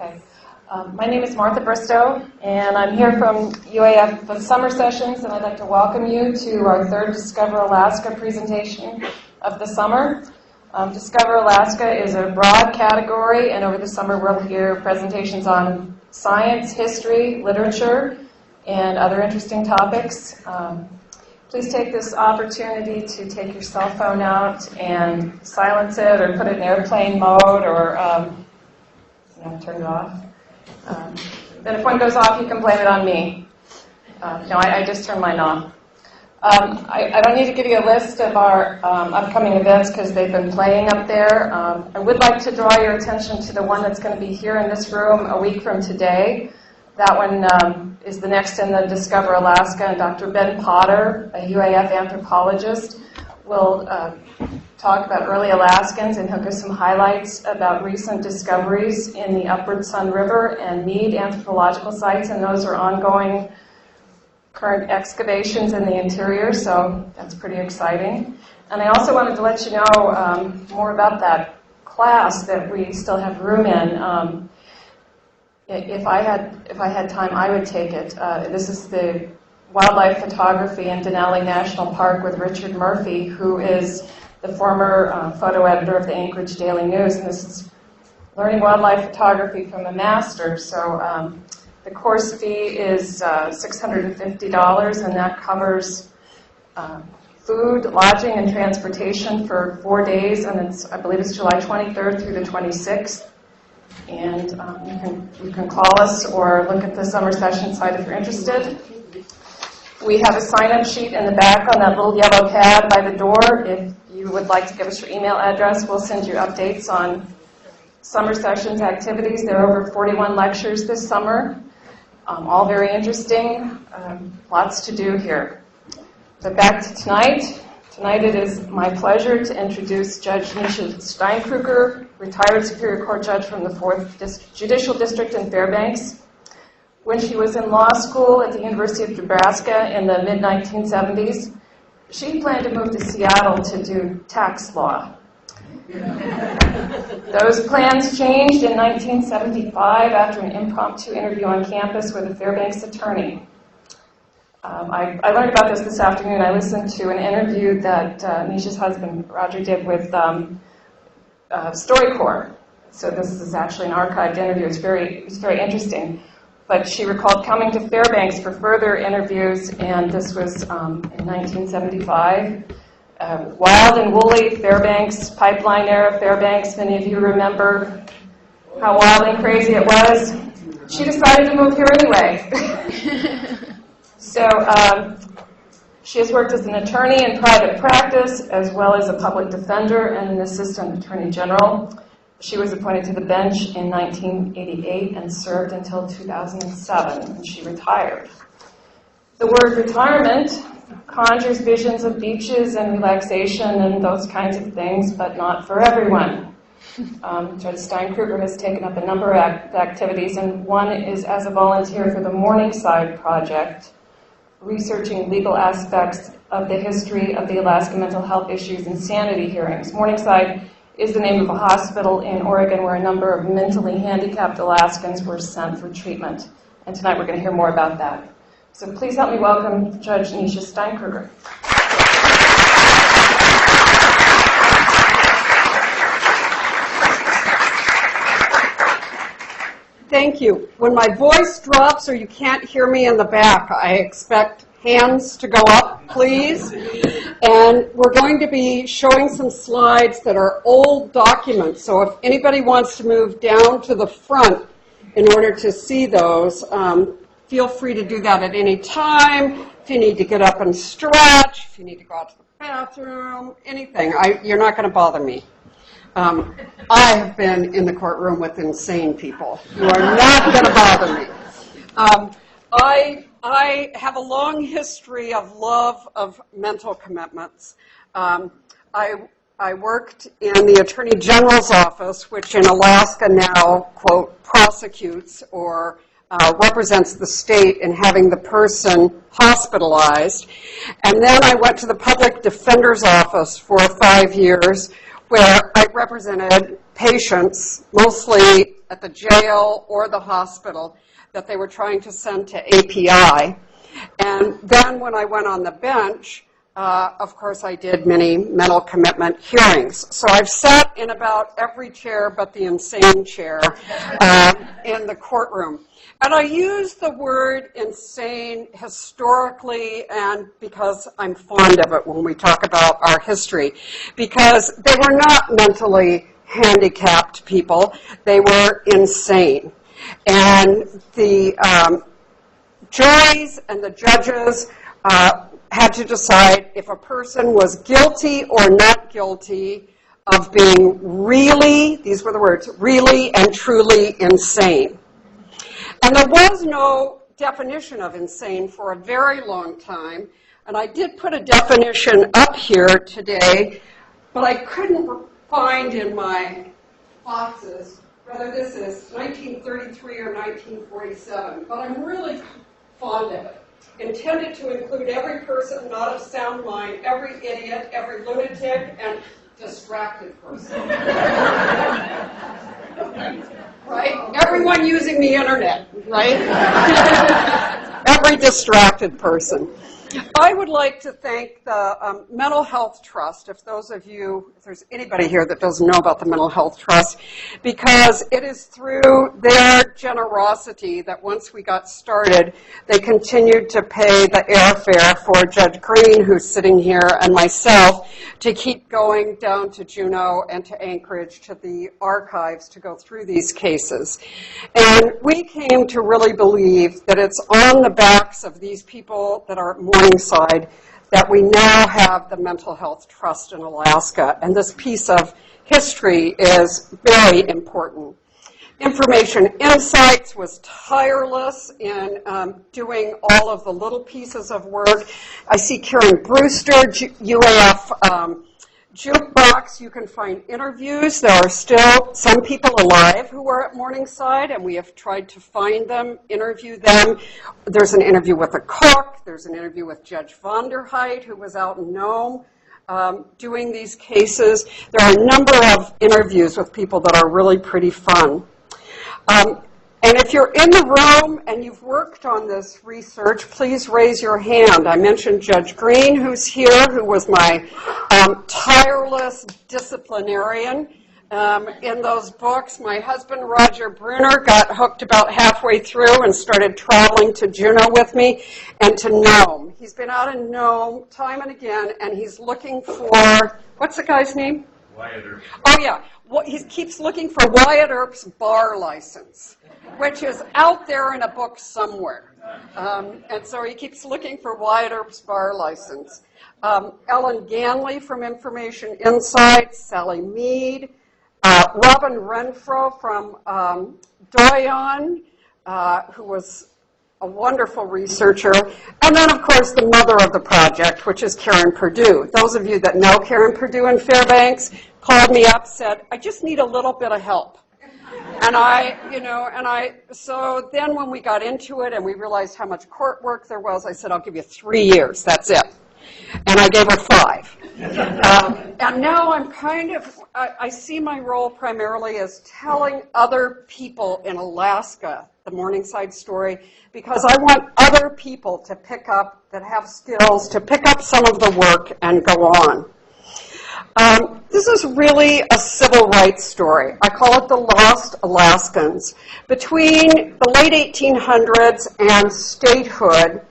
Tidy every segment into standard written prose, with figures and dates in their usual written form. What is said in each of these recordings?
Okay. My name is Martha Bristow, and I'm here from UAF for the summer sessions, and I'd like to welcome you to our third Discover Alaska presentation of the summer. Discover Alaska is a broad category, and over the summer we'll hear presentations on science, history, literature, and other interesting topics. Please take this opportunity to take your cell phone out and silence it or put it in airplane mode or turn it off. Then if one goes off, you can blame it on me. I just turned mine off. I don't need to give you a list of our upcoming events because they've been playing up there. I would like to draw your attention to the one that's going to be here in this room a week from today. That one is the next in the Discover Alaska, and Dr. Ben Potter, a UAF anthropologist, will talk about early Alaskans, and he'll give some highlights about recent discoveries in the Upward Sun River and Mead anthropological sites, and those are ongoing current excavations in the interior, so that's pretty exciting. And I also wanted to let you know more about that class that we still have room in. If I had time, I would take it. This is the wildlife photography in Denali National Park with Richard Murphy, who is the former photo editor of the Anchorage Daily News, and this is learning wildlife photography from a master. So the course fee is $650, and that covers food, lodging, and transportation for 4 days, and I believe it's July 23rd through the 26th. And you can call us or look at the summer session site if you're interested. We have a sign-up sheet in the back on that little yellow pad by the door. If you would like to give us your email address, we'll send you updates on summer sessions activities. There are over 41 lectures this summer, all very interesting, lots to do here. But back to tonight. Tonight it is my pleasure to introduce Judge Niesje Steinkruger, retired Superior Court Judge from the 4th Judicial District in Fairbanks. When she was in law school at the University of Nebraska in the mid-1970s, she planned to move to Seattle to do tax law. Those plans changed in 1975 after an impromptu interview on campus with a Fairbanks attorney. I learned about this afternoon. I listened to an interview that Niesje's husband, Roger, did with StoryCorps. So this is actually an archived interview. It's very interesting. But she recalled coming to Fairbanks for further interviews, and this was in 1975. Wild and woolly Fairbanks, pipeline era Fairbanks. Many of you remember how wild and crazy it was. She decided to move here anyway. So she has worked as an attorney in private practice, as well as a public defender and an assistant attorney general. She was appointed to the bench in 1988 and served until 2007, when she retired. The word retirement conjures visions of beaches and relaxation and those kinds of things, but not for everyone. Judge Steinkruger has taken up a number of activities, and one is as a volunteer for the Morningside Project, researching legal aspects of the history of the Alaska mental health issues and sanity hearings. Morningside is the name of a hospital in Oregon where a number of mentally handicapped Alaskans were sent for treatment. And tonight we're going to hear more about that. So please help me welcome Judge Niesje Steinkruger. Thank you. When my voice drops or you can't hear me in the back, I expect hands to go up, please. And we're going to be showing some slides that are old documents. So if anybody wants to move down to the front in order to see those, feel free to do that at any time. If you need to get up and stretch, if you need to go out to the bathroom, anything, you're not going to bother me. I have been in the courtroom with insane people. You are not going to bother me. I have a long history of love of mental commitments. I worked in the Attorney General's office, which in Alaska now, quote, prosecutes or represents the state in having the person hospitalized. And then I went to the Public Defender's office for 5 years, where I represented patients, mostly at the jail or the hospital, that they were trying to send to API. And then when I went on the bench, of course, I did many mental commitment hearings. So I've sat in about every chair but the insane chair in the courtroom. And I use the word insane historically and because I'm fond of it when we talk about our history, because they were not mentally handicapped people. They were insane. And the juries and the judges had to decide if a person was guilty or not guilty of being really, these were the words, really and truly insane. And there was no definition of insane for a very long time, and I did put a definition up here today, but I couldn't find in my boxes whether this is 1933 or 1947, but I'm really fond of it. Intended to include every person not of sound mind, every idiot, every lunatic, and distracted person. Right? Everyone using the internet, right? Every distracted person. I would like to thank the Mental Health Trust, if there's anybody here that doesn't know about the Mental Health Trust, because it is through their generosity that once we got started, they continued to pay the airfare for Judge Green, who's sitting here, and myself, to keep going down to Juneau and to Anchorage to the archives to go through these cases. And we came to really believe that it's on the backs of these people that are at Morningside that we now have the Mental Health Trust in Alaska. And this piece of history is very important. Information Insights was tireless in doing all of the little pieces of work. I see Karen Brewster, UAF Jukebox. You can find interviews. There are still some people alive who are at Morningside, and we have tried to find them, interview them. There's an interview with a cook. There's an interview with Judge Vonderheit, who was out in Nome doing these cases. There are a number of interviews with people that are really pretty fun. And if you're in the room and you've worked on this research, please raise your hand. I mentioned Judge Green, who's here, who was my tireless disciplinarian in those books. My husband, Roger Bruner, got hooked about halfway through and started traveling to Juneau with me and to Nome. He's been out in Nome time and again, and he's looking for, what's the guy's name? Wyatt Earp. Oh, yeah. He keeps looking for Wyatt Earp's bar license, which is out there in a book somewhere. And so he keeps looking for Wyatt Earp's bar license. Ellen Ganley from Information Insights, Sally Mead, Robin Renfro from Doyon, who was a wonderful researcher, and then, of course, the mother of the project, which is Karen Perdue. Those of you that know Karen Perdue in Fairbanks called me up, said, I just need a little bit of help. So then when we got into it and we realized how much court work there was, I said, I'll give you 3 years, that's it. And I gave her 5. And now I'm I see my role primarily as telling other people in Alaska the Morningside story, because I want other people to pick up, that have skills, to pick up some of the work and go on. This is really a civil rights story. I call it the Lost Alaskans. Between the late 1800s and statehood,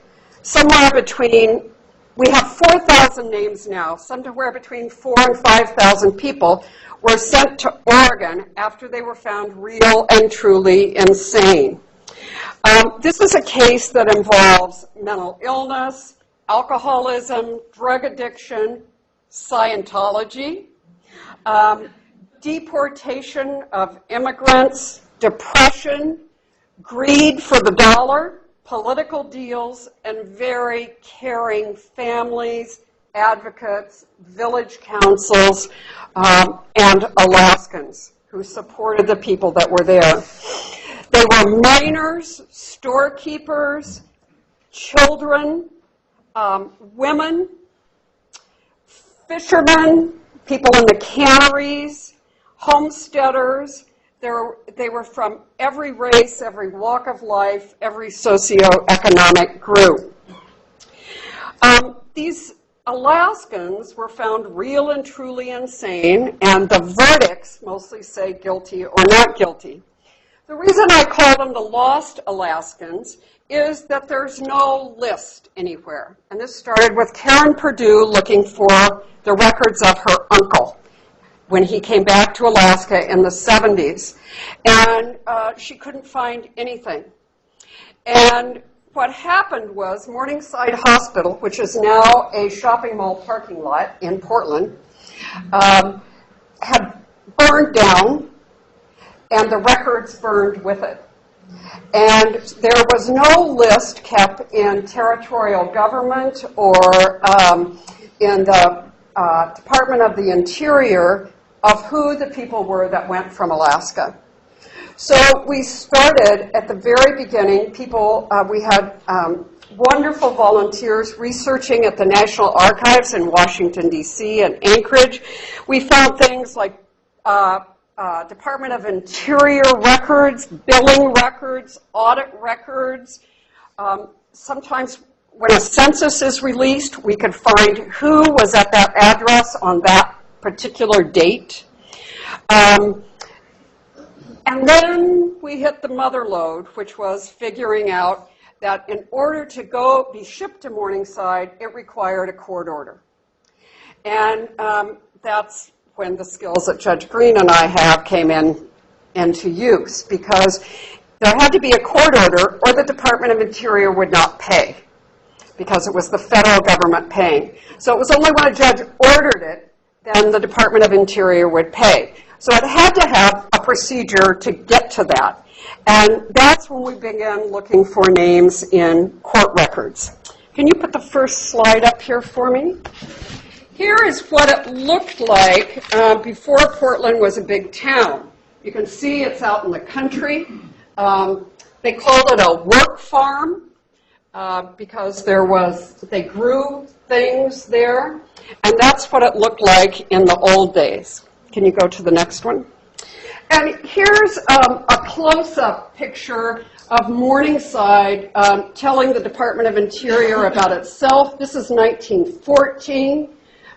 somewhere between, we have 4,000 names now, somewhere between 4,000 and 5,000 people were sent to Oregon after they were found real and truly insane. This is a case that involves mental illness, alcoholism, drug addiction, Scientology, deportation of immigrants, depression, greed for the dollar, political deals, and very caring families, advocates, village councils, and Alaskans who supported the people that were there. They were miners, storekeepers, children, women, fishermen, people in the canneries, homesteaders. They were from every race, every walk of life, every socioeconomic group. These Alaskans were found real and truly insane, and the verdicts mostly say guilty or not guilty. The reason I call them the Lost Alaskans is that there's no list anywhere. And this started with Karen Perdue looking for the records of her uncle when he came back to Alaska in the 70s. And she couldn't find anything. And what happened was Morningside Hospital, which is now a shopping mall parking lot in Portland, had burned down, and the records burned with it. And there was no list kept in territorial government or in the Department of the Interior of who the people were that went from Alaska. So we started at the very beginning. We had wonderful volunteers researching at the National Archives in Washington, D.C. and Anchorage. We found things like Department of Interior records, billing records, audit records. Sometimes when a census is released, we could find who was at that address on that particular date. And then we hit the mother lode, which was figuring out that in order to be shipped to Morningside, it required a court order. And that's when the skills that Judge Green and I have came into use, because there had to be a court order or the Department of Interior would not pay, because it was the federal government paying. So it was only when a judge ordered it, then the Department of Interior would pay. So it had to have a procedure to get to that. And that's when we began looking for names in court records. Can you put the first slide up here for me? Here is what it looked like before Portland was a big town. You can see it's out in the country. They called it a work farm because they grew things there. And that's what it looked like in the old days. Can you go to the next one? And here's a close-up picture of Morningside telling the Department of Interior about itself. This is 1914.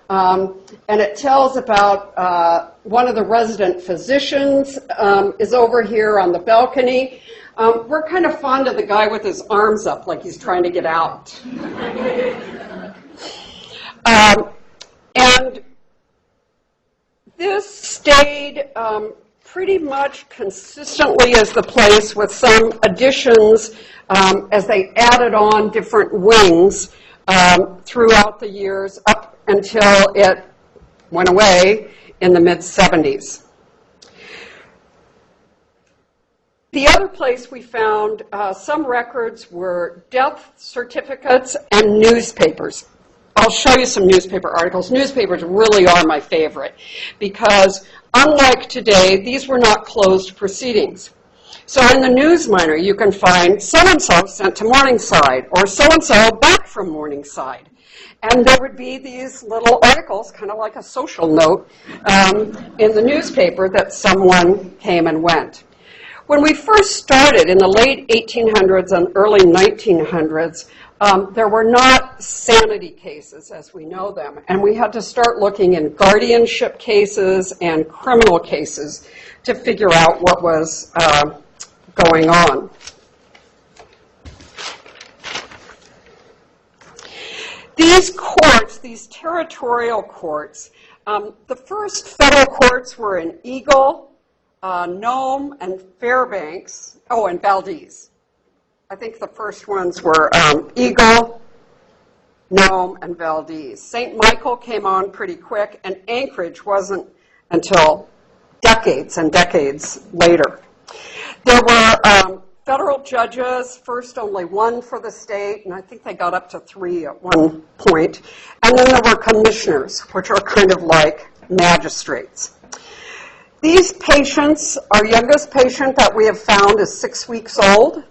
And it tells about one of the resident physicians is over here on the balcony. We're kind of fond of the guy with his arms up like he's trying to get out. And this stayed pretty much consistently as the place, with some additions as they added on different wings throughout the years up until it went away in the mid-70s. The other place we found some records were death certificates and newspapers. I'll show you some newspaper articles. Newspapers really are my favorite because, unlike today, these were not closed proceedings. So in the Newsminer, you can find so-and-so sent to Morningside or so-and-so back from Morningside. And there would be these little articles, kind of like a social note, in the newspaper that someone came and went. When we first started in the late 1800s and early 1900s, there were not sanity cases as we know them, and we had to start looking in guardianship cases and criminal cases to figure out what was going on. These courts, these territorial courts, the first federal courts were in Eagle, Nome, and Fairbanks, and Valdez. I think the first ones were Eagle, Nome, and Valdez. St. Michael came on pretty quick, and Anchorage wasn't until decades and decades later. There were federal judges, first only one for the state, and I think they got up to 3 at one point. And then there were commissioners, which are kind of like magistrates. These patients, our youngest patient that we have found is 6 weeks old.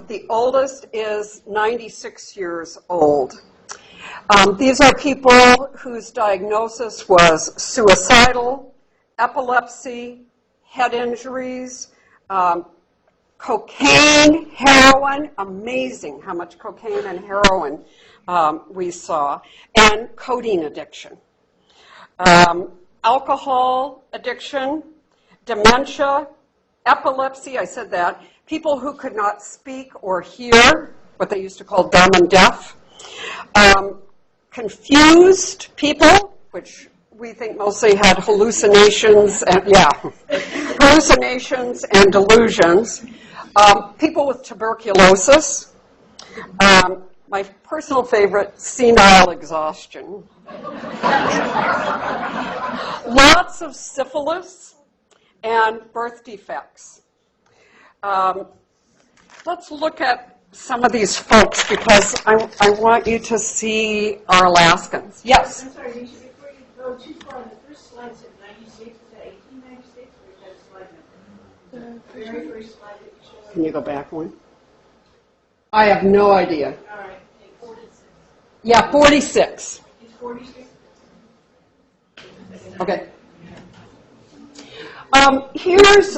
The oldest is 96 years old. These are people whose diagnosis was suicidal, epilepsy, head injuries, cocaine, heroin, amazing how much cocaine and heroin we saw, and codeine addiction. Alcohol addiction, dementia, epilepsy, I said that, people who could not speak or hear, what they used to call dumb and deaf, confused people, which we think mostly had hallucinations and, hallucinations and delusions, people with tuberculosis, my personal favorite, senile exhaustion, lots of syphilis, and birth defects. Let's look at some of these folks because I want you to see our Alaskans. Yes? I'm sorry, Niesje, before you go too far, the first slide said 96, is that 1896, or is that slide number? The very first slide that you showed. Can you go back one? I have no idea. All right, okay, 46. Yeah, 46. It's 46? Okay. Here's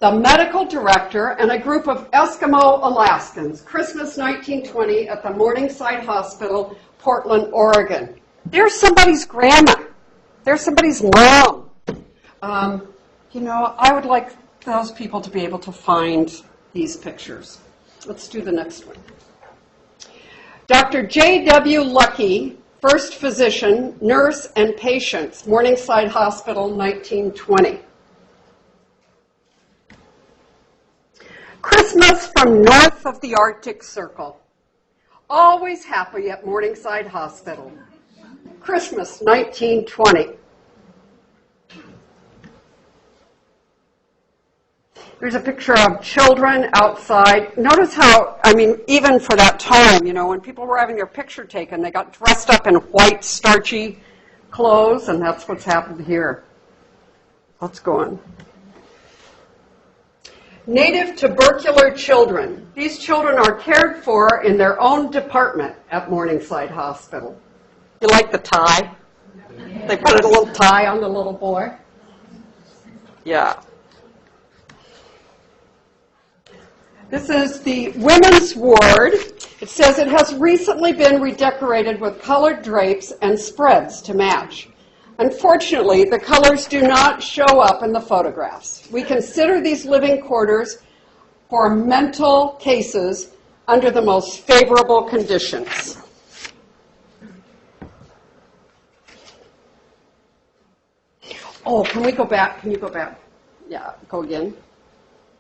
the medical director and a group of Eskimo Alaskans, Christmas 1920 at the Morningside Hospital, Portland, Oregon. There's somebody's grandma. There's somebody's mom. I would like those people to be able to find these pictures. Let's do the next one. Dr. J.W. Lucky, first physician, nurse, and patients, Morningside Hospital, 1920. Christmas from north of the Arctic Circle. Always happy at Morningside Hospital. Christmas 1920. There's a picture of children outside. Notice how, even for that time, when people were having their picture taken, they got dressed up in white, starchy clothes, and that's what's happened here. Let's go on. Native tubercular children. These children are cared for in their own department at Morningside Hospital. You like the tie? They put a little tie on the little boy. Yeah. This is the women's ward. It says it has recently been redecorated with colored drapes and spreads to match. Unfortunately, the colors do not show up in the photographs. We consider these living quarters for mental cases under the most favorable conditions. Oh, can we go back? Can you go back? Yeah, go again.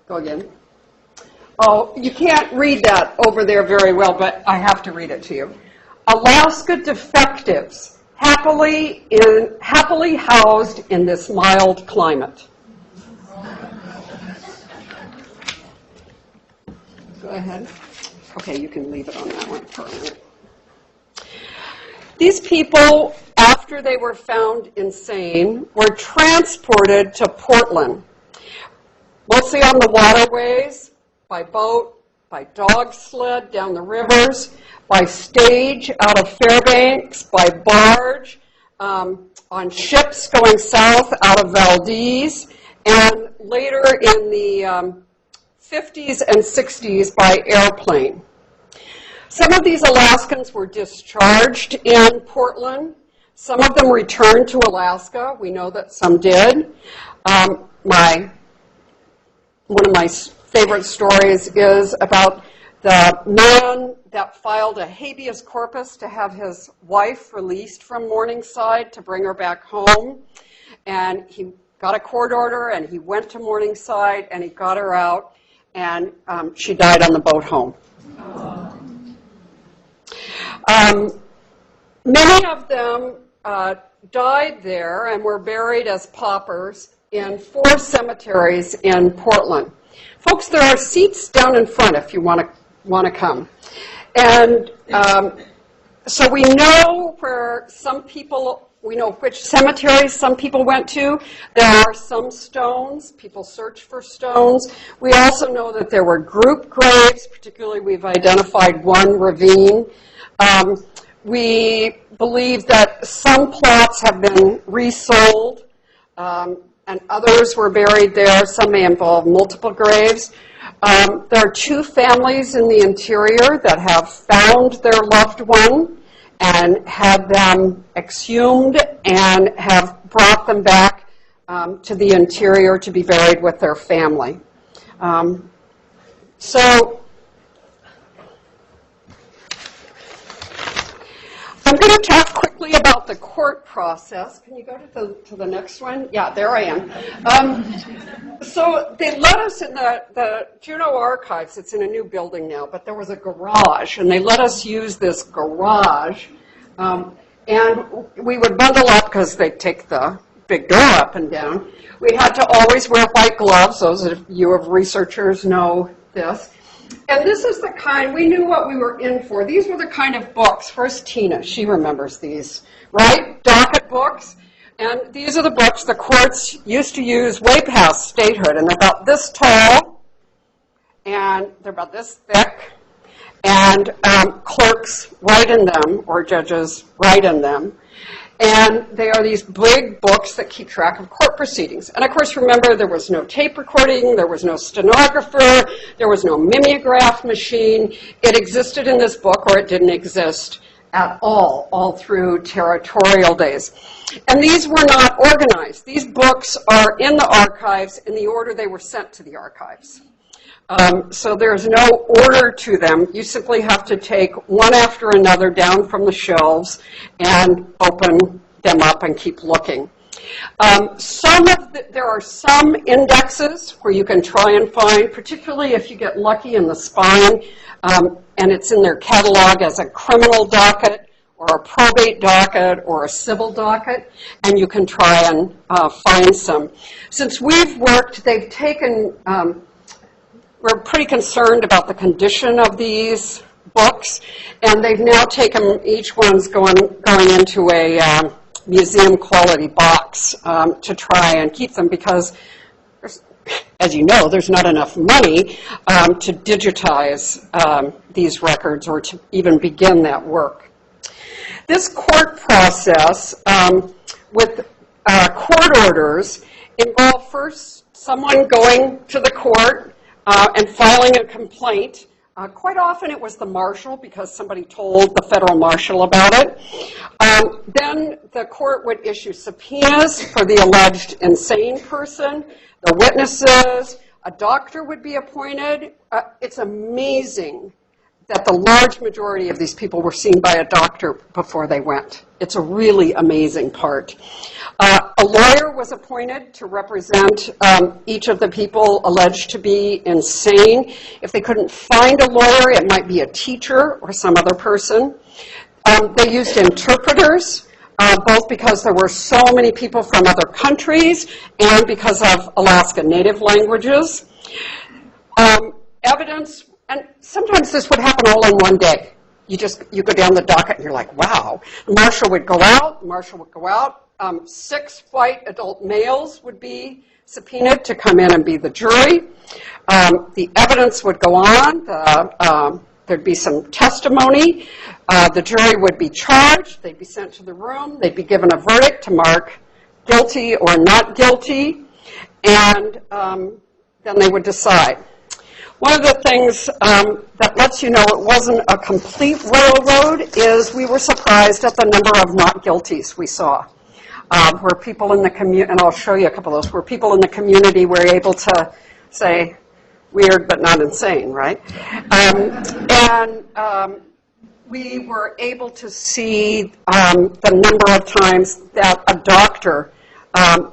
Go again. Oh, you can't read that over there very well, but I have to read it to you. Alaska defectives, happily housed in this mild climate. Go ahead. Okay, you can leave it on that one for a minute. These people, after they were found insane, were transported to Portland, mostly on the waterways, by boat, by dog sled down the rivers, by stage out of Fairbanks, by barge, on ships going south out of Valdez, and later in the 50s and 60s by airplane. Some of these Alaskans were discharged in Portland. Some of them returned to Alaska. We know that some did. One of my favorite stories is about the man that filed a habeas corpus to have his wife released from Morningside to bring her back home. And he got a court order, and he went to Morningside, and he got her out, and she died on the boat home. Many of them died there and were buried as paupers in 4 cemeteries in Portland. Folks, there are seats down in front if you want to come. And so we know where some people, we know which cemeteries some people went to. There are some stones. People search for stones. We also know that there were group graves, particularly we've identified one ravine. We believe that some plots have been resold. and others were buried there. Some may involve multiple graves. There are 2 families in the interior that have found their loved one and had them exhumed and have brought them back to the interior to be buried with their family. So I'm going to talk quickly about the court process. Can you go to the next one? Yeah, there I am. So they let us in the Juneau Archives. It's in a new building now, but there was a garage, and they let us use this garage. And we would bundle up because they'd take the big door up and down. We had to always wear white gloves. Those of you researchers know this. And this is the kind, we knew what we were in for. These were the kind of books. First, Tina, she remembers these, right? Docket books. And these are the books the courts used to use way past statehood. And they're about this tall, and they're about this thick. And clerks write in them, or judges write in them. And they are these big books that keep track of court proceedings. And of course, remember, there was no tape recording, there was no stenographer, there was no mimeograph machine. It existed in this book, or it didn't exist at all through territorial days. And these were not organized. These books are in the archives in the order they were sent to the archives. So there's no order to them. You simply have to take one after another down from the shelves and open them up and keep looking. There are some indexes where you can try and find, particularly if you get lucky in the spine, and it's in their catalog as a criminal docket or a probate docket or a civil docket, and you can try and find some. Since we've worked, they've taken... We're pretty concerned about the condition of these books, and they've now taken, each one's going into a museum quality box to try and keep them, because, as you know, there's not enough money to digitize these records or to even begin that work. This court process with court orders involved first someone going to the court and filing a complaint. Quite often it was the marshal, because somebody told the federal marshal about it. Then the court would issue subpoenas for the alleged insane person, the witnesses, a doctor would be appointed. It's amazing that the large majority of these people were seen by a doctor before they went. It's a really amazing part. A lawyer was appointed to represent each of the people alleged to be insane. If they couldn't find a lawyer, it might be a teacher or some other person. They used interpreters, both because there were so many people from other countries and because of Alaska Native languages. Evidence, and sometimes this would happen all in one day. You go down the docket and you're like, wow. The marshal would go out. 6 white adult males would be subpoenaed to come in and be the jury. The evidence would go on. There'd be some testimony. The jury would be charged. They'd be sent to the room. They'd be given a verdict to mark guilty or not guilty. And then they would decide. One of the things that lets you know it wasn't a complete railroad is we were surprised at the number of not guilties we saw. Where people in the community, and I'll show you a couple of those, where people in the community were able to say, weird but not insane, right? We were able to see the number of times that a doctor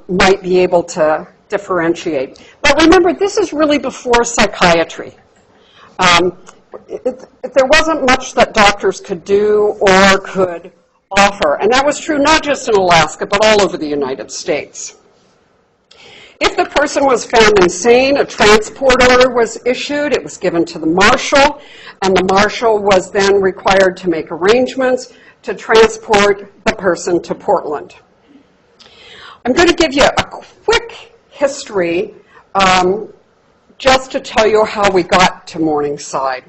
might be able to differentiate. But remember, this is really before psychiatry. There wasn't much that doctors could do or could offer. And that was true not just in Alaska, but all over the United States. If the person was found insane, a transport order was issued. It was given to the marshal, and the marshal was then required to make arrangements to transport the person to Portland. I'm going to give you a quick history just to tell you how we got to Morningside.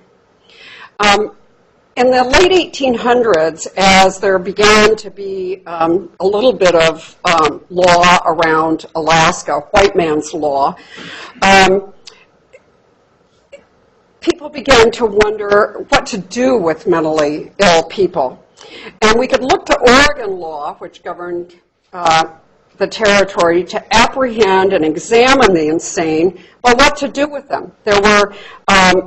In the late 1800s, as there began to be a little bit of law around Alaska, white man's law, people began to wonder what to do with mentally ill people. And we could look to Oregon law, which governed the territory, to apprehend and examine the insane, but what to do with them. There were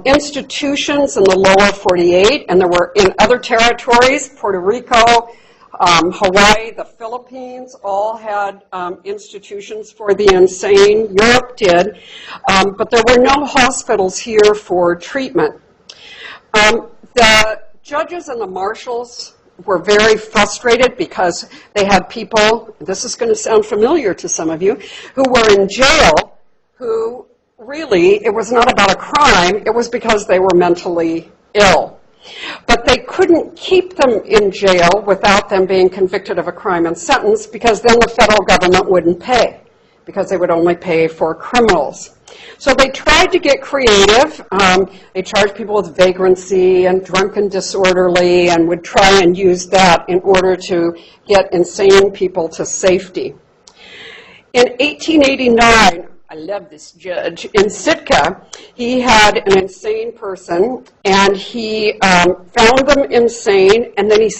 institutions in the lower 48, and there were in other territories, Puerto Rico, Hawaii, the Philippines, all had institutions for the insane. Europe did, but there were no hospitals here for treatment. The judges and the marshals were very frustrated because they had people, this is going to sound familiar to some of you, who were in jail who really, it was not about a crime, it was because they were mentally ill. But they couldn't keep them in jail without them being convicted of a crime and sentenced, because then the federal government wouldn't pay, because they would only pay for criminals. So they tried to get creative. They charged people with vagrancy and drunken disorderly, and would try and use that in order to get insane people to safety. In 1889, I love this judge, in Sitka, he had an insane person, and he found them insane, and then he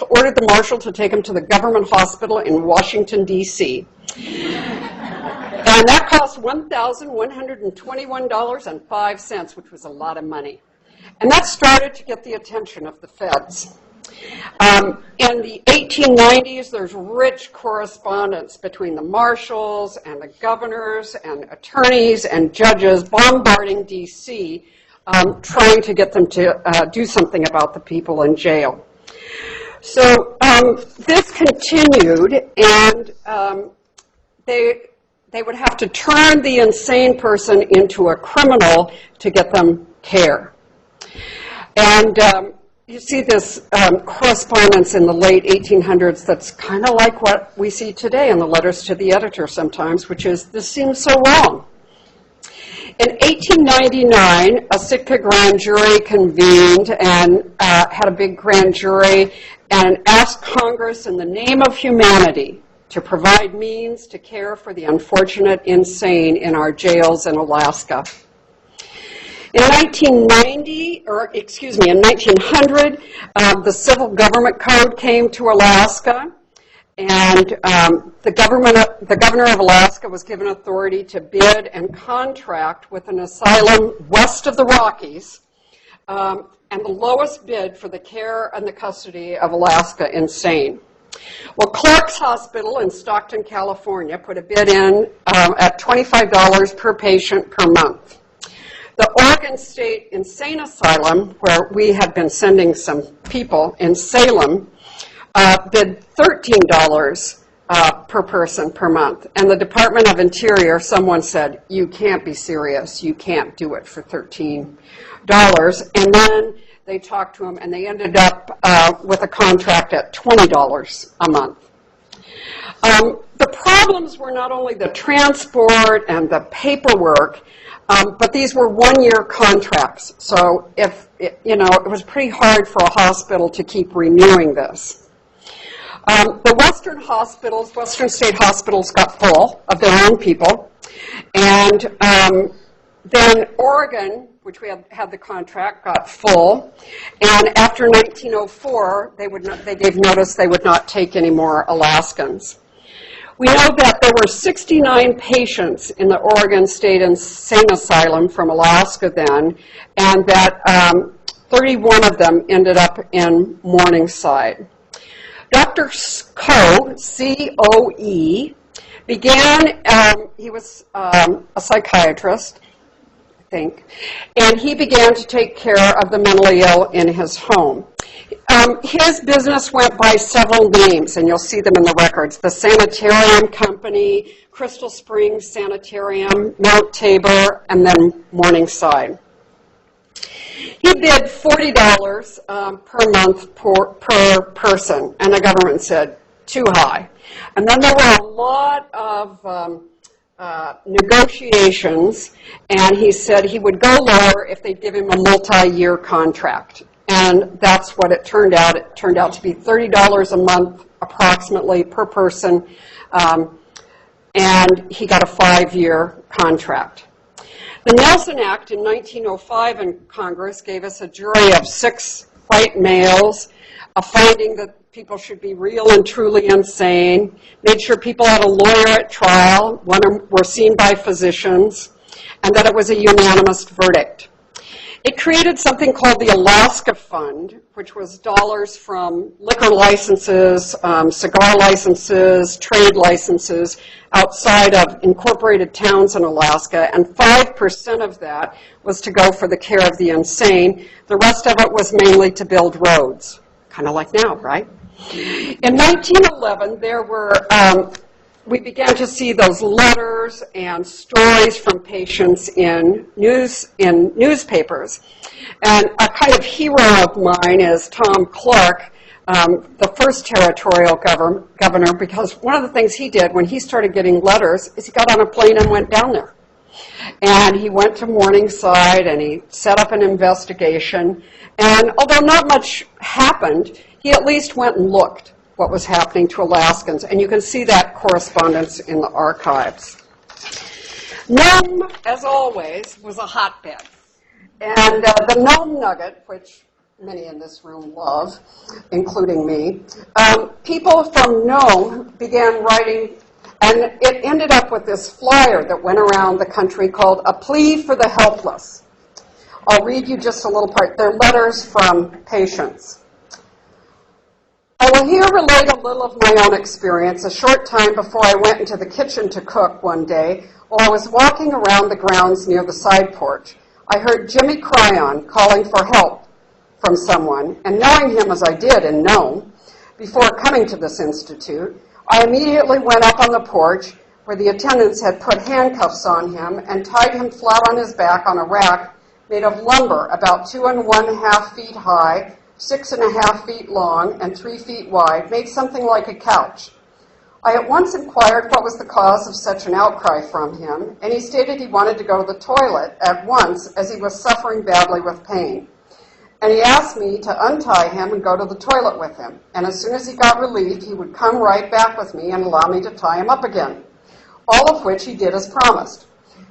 ordered the marshal to take him to the government hospital in Washington, D.C. And that cost $1,121.05, which was a lot of money. And that started to get the attention of the feds. In the 1890s, there's rich correspondence between the marshals and the governors and attorneys and judges bombarding D.C., trying to get them to do something about the people in jail. So this continued, and they would have to turn the insane person into a criminal to get them care. And you see this correspondence in the late 1800s that's kind of like what we see today in the letters to the editor sometimes, which is, this seems so wrong. In 1899, a Sitka grand jury convened and had a big grand jury and asked Congress in the name of humanity to provide means to care for the unfortunate insane in our jails in Alaska. In 1900, the Civil Government Code came to Alaska, and the governor of Alaska was given authority to bid and contract with an asylum west of the Rockies, and the lowest bid for the care and the custody of Alaska insane. Well, Clark's Hospital in Stockton, California, put a bid in at $25 per patient per month. The Oregon State Insane Asylum, where we had been sending some people in Salem, bid $13 per person per month. And the Department of Interior, someone said, you can't be serious. You can't do it for $13. And then they talked to them, and they ended up with a contract at $20 a month. The problems were not only the transport and the paperwork, but these were one-year contracts. So it was pretty hard for a hospital to keep renewing this. The Western state hospitals got full of their own people. And then Oregon, which we had the contract, got full. And after 1904, they gave notice they would not take any more Alaskans. We know that there were 69 patients in the Oregon State Insane Asylum from Alaska then, and that 31 of them ended up in Morningside. Dr. Coe, C-O-E, began, he was a psychiatrist, I think, and he began to take care of the mentally ill in his home. His business went by several names, and you'll see them in the records. The Sanitarium Company, Crystal Springs Sanitarium, Mount Tabor, and then Morningside. He bid $40 per month per person, and the government said, too high. And then there were a lot of negotiations, and he said he would go lower if they'd give him a multi-year contract. And and that's what it turned out. It turned out to be $30 a month approximately per person, and he got a 5-year contract. The Nelson Act in 1905 in Congress gave us a jury of 6 white males, a finding that people should be real and truly insane, made sure people had a lawyer at trial, were seen by physicians, and that it was a unanimous verdict. It created something called the Alaska Fund, which was dollars from liquor licenses, cigar licenses, trade licenses outside of incorporated towns in Alaska, and 5% of that was to go for the care of the insane. The rest of it was mainly to build roads, kind of like now, right? In 1911, we began to see those letters and stories from patients in newspapers. And a kind of hero of mine is Tom Clark, the first territorial governor, because one of the things he did when he started getting letters is he got on a plane and went down there. And he went to Morningside and he set up an investigation. And although not much happened, he at least went and looked what was happening to Alaskans, and you can see that correspondence in the archives. Nome, as always, was a hotbed. And the Nome Nugget, which many in this room love, including me, people from Nome began writing, and it ended up with this flyer that went around the country called A Plea for the Helpless. I'll read you just a little part. They're letters from patients. I will here relate a little of my own experience. A short time before I went into the kitchen to cook one day, while I was walking around the grounds near the side porch, I heard Jimmy Cryon calling for help from someone, and knowing him as I did in Nome, before coming to this institute, I immediately went up on the porch where the attendants had put handcuffs on him and tied him flat on his back on a rack made of lumber about 2 1/2 feet high, 6 1/2 feet long, and 3 feet wide, made something like a couch. I at once inquired what was the cause of such an outcry from him, and he stated he wanted to go to the toilet at once as he was suffering badly with pain. And he asked me to untie him and go to the toilet with him, and as soon as he got relieved, he would come right back with me and allow me to tie him up again, all of which he did as promised.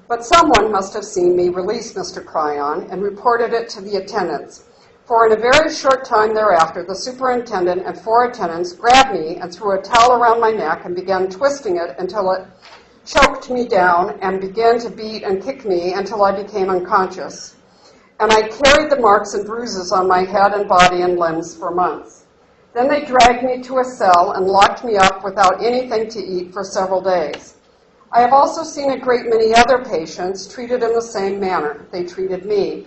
But someone must have seen me release Mr. Cryon and reported it to the attendants. For in a very short time thereafter, the superintendent and 4 attendants grabbed me and threw a towel around my neck and began twisting it until it choked me down and began to beat and kick me until I became unconscious. And I carried the marks and bruises on my head and body and limbs for months. Then they dragged me to a cell and locked me up without anything to eat for several days. I have also seen a great many other patients treated in the same manner. They treated me.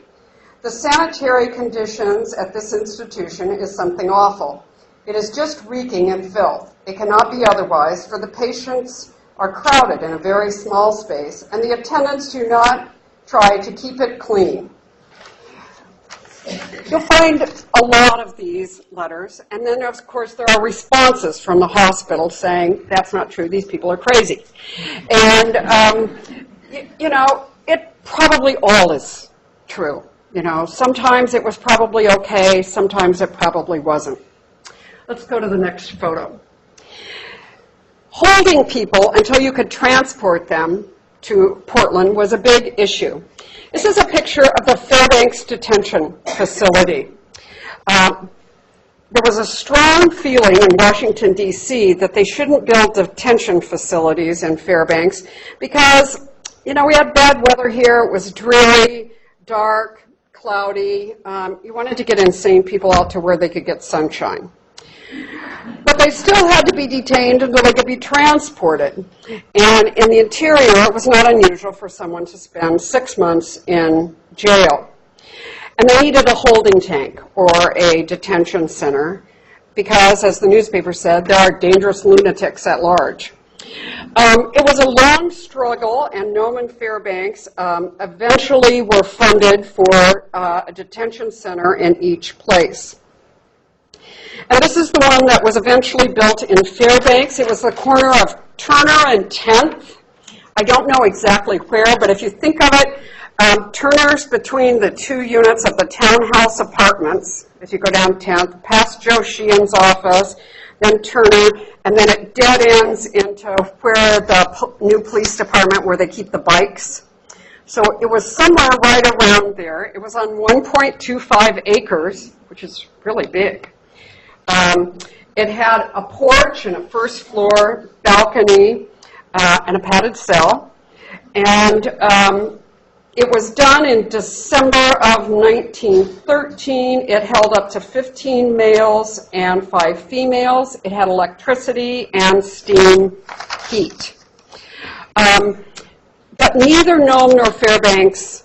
The sanitary conditions at this institution is something awful. It is just reeking in filth. It cannot be otherwise, for the patients are crowded in a very small space, and the attendants do not try to keep it clean. You'll find a lot of these letters, and then, of course, there are responses from the hospital saying, that's not true, these people are crazy. And, it probably all is true. Sometimes it was probably okay, sometimes it probably wasn't. Let's go to the next photo. Holding people until you could transport them to Portland was a big issue. This is a picture of the Fairbanks Detention Facility. There was a strong feeling in Washington, D.C. that they shouldn't build detention facilities in Fairbanks because, we had bad weather here. It was dreary, dark, cloudy. You wanted to get insane people out to where they could get sunshine. But they still had to be detained until they could be transported. And in the interior, it was not unusual for someone to spend 6 months in jail. And they needed a holding tank or a detention center because, as the newspaper said, there are dangerous lunatics at large. It was a long struggle, and Nome and Fairbanks eventually were funded for a detention center in each place. And this is the one that was eventually built in Fairbanks. It was the corner of Turner and 10th. I don't know exactly where, but if you think of it, Turners between the two units of the townhouse apartments, as you go down 10th, past Joe Sheehan's office, then Turner, and then it dead ends into where the new police department, where they keep the bikes. So it was somewhere right around there. It was on 1.25 acres, which is really big. It had a porch and a first floor balcony and a padded cell. And it was done in December of 1913. It held up to 15 males and 5 females. It had electricity and steam heat. But neither Nome nor Fairbanks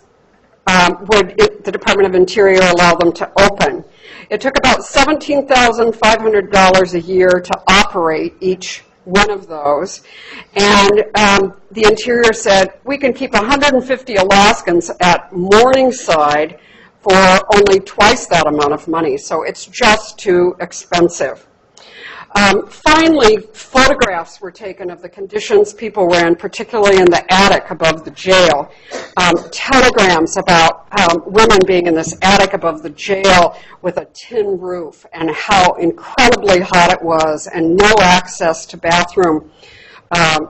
would the Department of Interior allow them to open. It took about $17,500 a year to operate each one of those. And the Interior said, we can keep 150 Alaskans at Morningside for only twice that amount of money. So it's just too expensive. Finally, photographs were taken of the conditions people were in, particularly in the attic above the jail. Telegrams about women being in this attic above the jail with a tin roof and how incredibly hot it was and no access to bathroom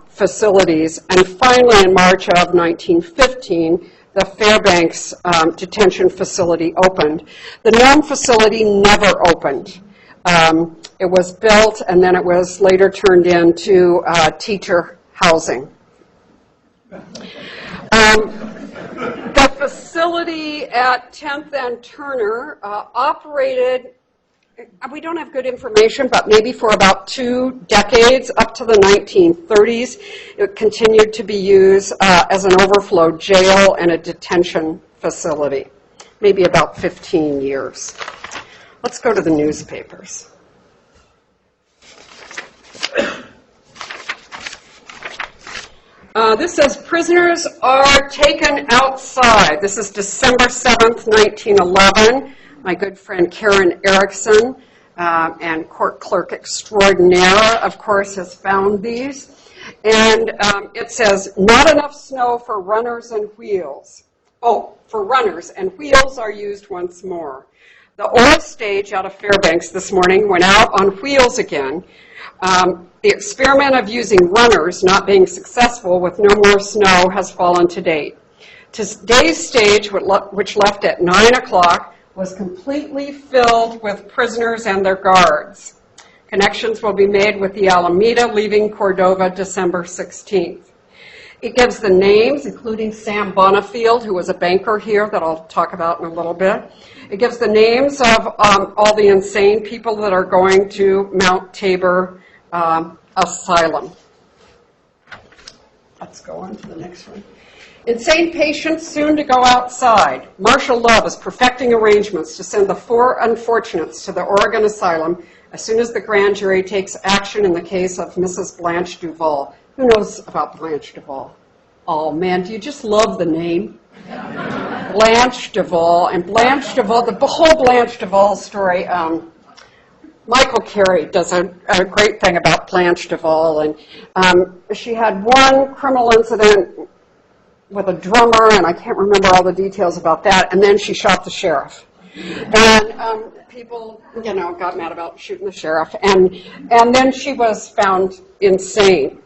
facilities. And finally, in March of 1915, the Fairbanks detention facility opened. The Nome facility never opened. It was built, and then it was later turned into teacher housing. The facility at 10th and Turner operated, we don't have good information, but maybe for about 2 decades, up to the 1930s. It continued to be used as an overflow jail and a detention facility, maybe about 15 years. Let's go to the newspapers. This says prisoners are taken outside. This is December 7th, 1911. My good friend Karen Erickson and court clerk extraordinaire, of course, has found these. And it says, not enough snow for runners and wheels. Oh, for runners, and wheels are used once more. The oil stage out of Fairbanks this morning went out on wheels again. The experiment of using runners not being successful with no more snow has fallen to date. Today's stage, which left at 9 o'clock, was completely filled with prisoners and their guards. Connections will be made with the Alameda leaving Cordova December 16th. It gives the names, including Sam Bonifield, who was a banker here that I'll talk about in a little bit. It gives the names of all the insane people that are going to Mount Tabor Asylum. Let's go on to the next one. Insane patients soon to go outside. Marshall Love is perfecting arrangements to send the 4 unfortunates to the Oregon Asylum as soon as the grand jury takes action in the case of Mrs. Blanche Duval. Who knows about Blanche Duval? Oh, man, do you just love the name? Blanche Duval. And Blanche Duval, the whole Blanche Duval story, Michael Carey does a great thing about Blanche Duval. And she had one criminal incident with a drummer, and I can't remember all the details about that, and then she shot the sheriff. And people, got mad about shooting the sheriff. And then she was found insane.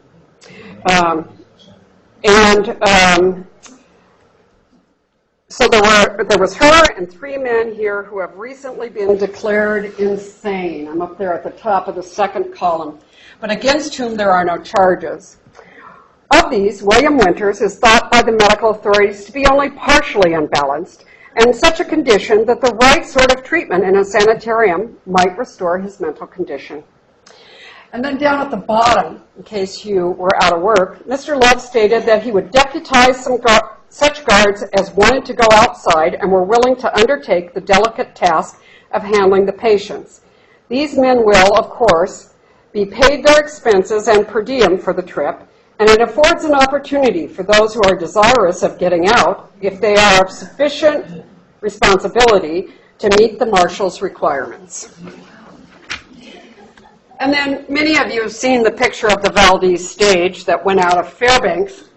So there was her and 3 men here who have recently been declared insane. I'm up there at the top of the second column, but against whom there are no charges. Of these, William Winters is thought by the medical authorities to be only partially unbalanced, and in such a condition that the right sort of treatment in a sanitarium might restore his mental condition. And then down at the bottom, in case you were out of work, Mr. Love stated that he would deputize such guards as wanted to go outside and were willing to undertake the delicate task of handling the patients. These men will, of course, be paid their expenses and per diem for the trip, and it affords an opportunity for those who are desirous of getting out, if they are of sufficient responsibility, to meet the marshal's requirements. And then many of you have seen the picture of the Valdez stage that went out of Fairbanks.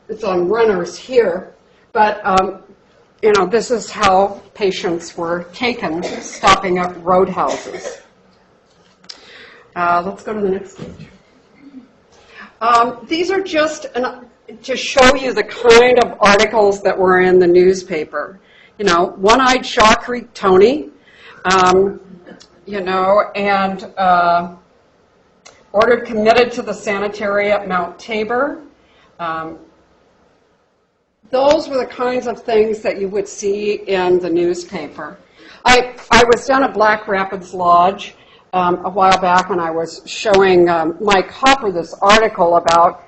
It's on runners here. But this is how patients were taken, stopping at roadhouses. Let's go to the next page. These are just to show you the kind of articles that were in the newspaper. One-eyed Shaw Creek Tony, and ordered committed to the sanitary at Mount Tabor. Those were the kinds of things that you would see in the newspaper. I was down at Black Rapids Lodge a while back, and I was showing Mike Hopper this article about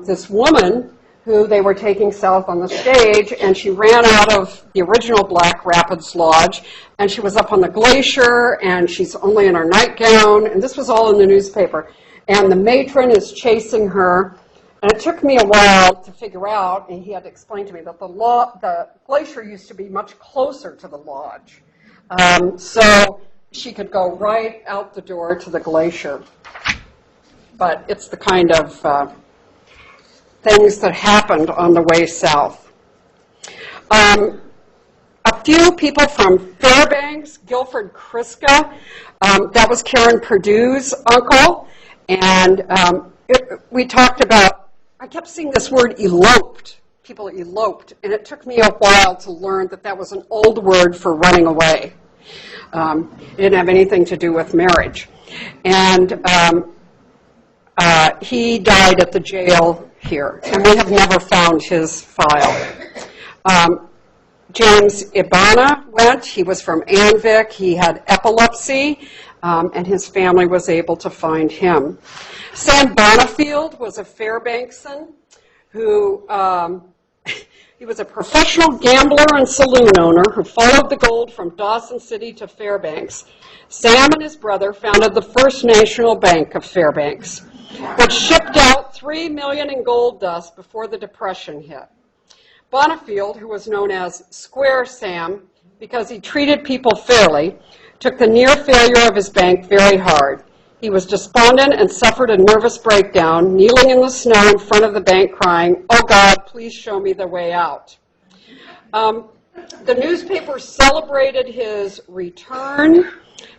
this woman who they were taking south on the stage, and she ran out of the original Black Rapids Lodge, and she was up on the glacier, and she's only in her nightgown, and this was all in the newspaper. And the matron is chasing her, and it took me a while to figure out, and he had to explain to me that the glacier used to be much closer to the lodge. So she could go right out the door to the glacier. But it's the kind of things that happened on the way south. A few people from Fairbanks, Guilford Kriska, that was Karen Perdue's uncle, and we talked about, I kept seeing this word eloped, people eloped, and it took me a while to learn that that was an old word for running away. It didn't have anything to do with marriage. And he died at the jail here, and we have never found his file. James Ibana went. He was from Anvik. He had epilepsy, and his family was able to find him. Sam Bonifield was a Fairbanksan who he was a professional gambler and saloon owner who followed the gold from Dawson City to Fairbanks. Sam and his brother founded the First National Bank of Fairbanks, which shipped out $3 million in gold dust before the Depression hit. Bonifield, who was known as Square Sam because he treated people fairly, took the near failure of his bank very hard. He was despondent and suffered a nervous breakdown, kneeling in the snow in front of the bank crying, "Oh God, please show me the way out." The newspaper celebrated his return.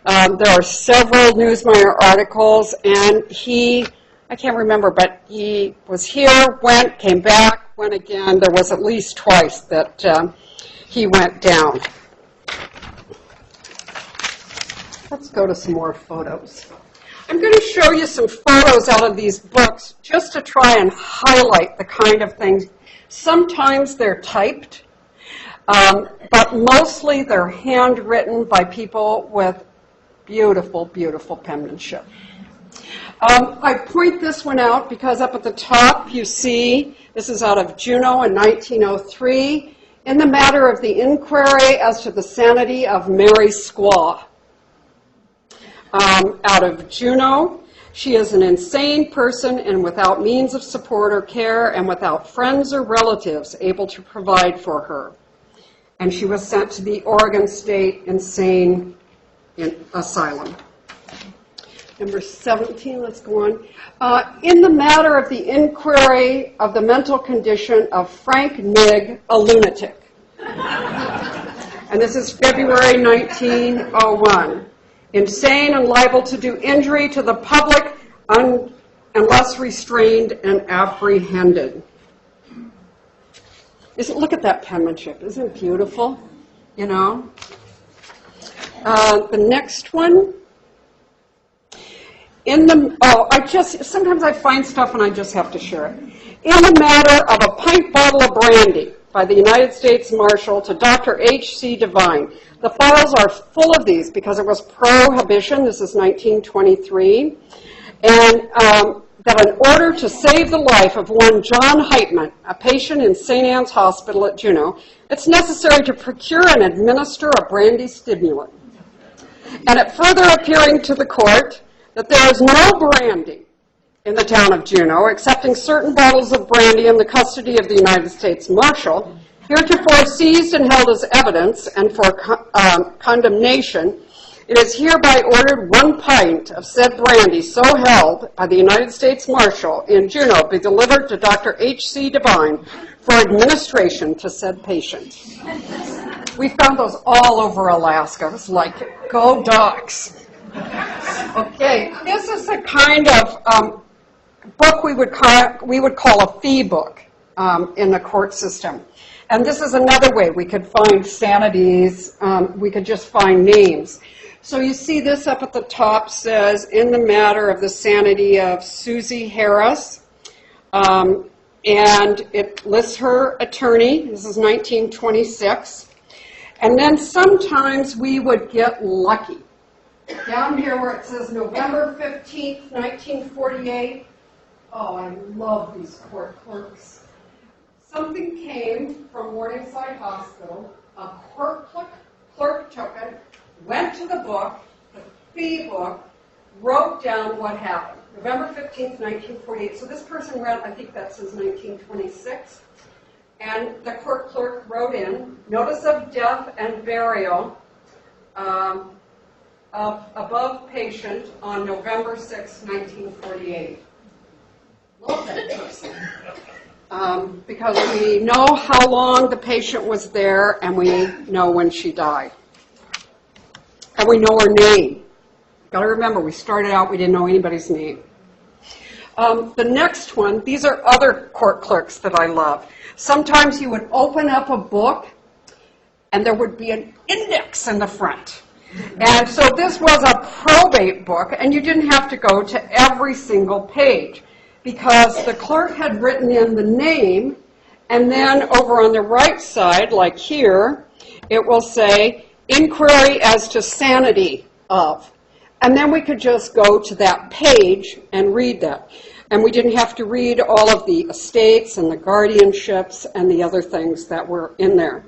There are several Newsmeyer articles, and I can't remember, but he was here, went, came back, went again. There was at least twice that he went down. Let's go to some more photos. I'm going to show you some photos out of these books just to try and highlight the kind of things. Sometimes they're typed, but mostly they're handwritten by people with beautiful, beautiful penmanship. I point this one out because up at the top you see, this is out of Juneau in 1903, in the matter of the inquiry as to the sanity of Mary Squaw. Out of Juneau, she is an insane person and without means of support or care and without friends or relatives able to provide for her. And she was sent to the Oregon State Insane Asylum. Number 17, let's go on. In the matter of the inquiry of the mental condition of Frank Nigg, a lunatic. And this is February 1901. Insane and liable to do injury to the public unless restrained and apprehended. Look at that penmanship. Isn't it beautiful? The next one. Sometimes I find stuff and I just have to share it. In the matter of a pint bottle of brandy by the United States Marshal to Dr. H.C. Devine. The files are full of these because it was prohibition. This is 1923. And that in order to save the life of one John Heitman, a patient in St. Anne's Hospital at Juneau, it's necessary to procure and administer a brandy stimulant. And it further appearing to the court that there is no brandy in the town of Juneau, excepting certain bottles of brandy in the custody of the United States Marshal, heretofore seized and held as evidence and for condemnation, It is hereby ordered 1 pint of said brandy so held by the United States Marshal in Juneau be delivered to Dr. H.C. Devine for administration to said patient. We found those all over Alaska. It was like, go ducks. Okay, this is the kind of book we would call a fee book in the court system. And this is another way we could find sanities. We could just find names. So you see this up at the top says, in the matter of the sanity of Susie Harris. And it lists her attorney. This is 1926. And then sometimes we would get lucky. Down here where it says November 15th, 1948. Oh, I love these court clerks. Something came from Morningside Hospital. A court clerk took it, went to the book, the fee book, wrote down what happened. November 15th, 1948. So this person read, I think that says 1926. And the court clerk wrote in, notice of death and burial of above patient on November 6, 1948. Love that person. Because we know how long the patient was there and we know when she died. And we know her name. Got to remember, we started out, we didn't know anybody's name. The next one, these are other court clerks that I love. Sometimes you would open up a book and there would be an index in the front. And so this was a probate book, and you didn't have to go to every single page because the clerk had written in the name, and then over on the right side, like here, it will say, inquiry as to sanity of. And then we could just go to that page and read that. And we didn't have to read all of the estates and the guardianships and the other things that were in there.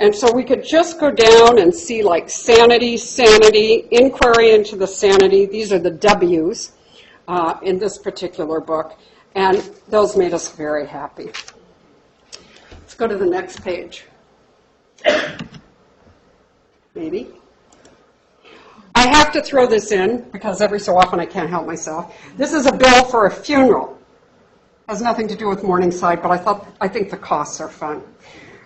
And so we could just go down and see like sanity, inquiry into the sanity. These are the W's in this particular book. And those made us very happy. Let's go to the next page. Maybe. I have to throw this in because every so often I can't help myself. This is a bill for a funeral. Has nothing to do with Morningside, but I think the costs are fun.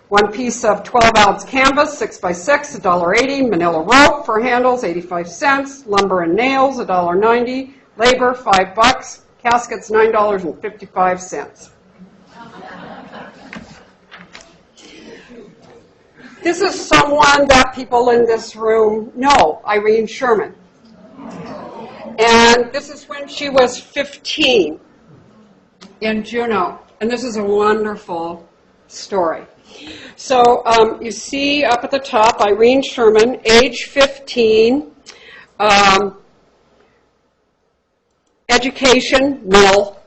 1 piece of 12-ounce canvas, 6x6, $1.80. Manila rope for handles, 85 cents. Lumber and nails, $1.90. Labor, $5. Caskets, $9.55. This is someone that people in this room know, Irene Sherman. And this is when she was 15 in Juneau. And this is a wonderful story. So you see up at the top, Irene Sherman, age 15, education, nil,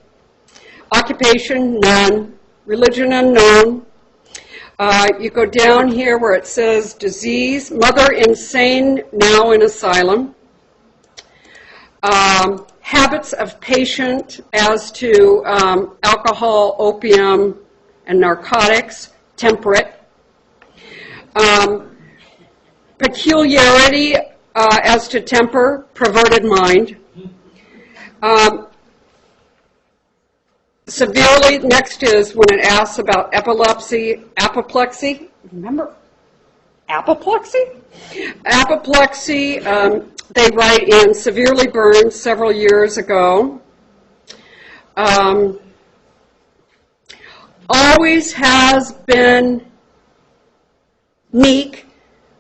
occupation, none, religion, unknown. You go down here where it says disease, mother insane, now in asylum. Habits of patient as to alcohol, opium, and narcotics, temperate. Peculiarity as to temper, perverted mind. Severely, next is when it asks about epilepsy, apoplexy. Remember apoplexy? Apoplexy, they write in severely burned several years ago. Always has been meek,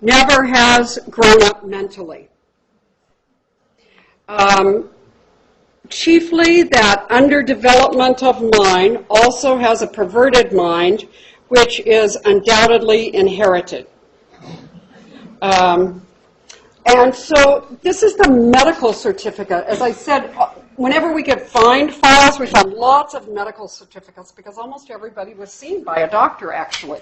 never has grown up mentally. Chiefly that underdevelopment of mind, also has a perverted mind, which is undoubtedly inherited. And so this is the medical certificate. As I said, whenever we could find files, we found lots of medical certificates because almost everybody was seen by a doctor, actually.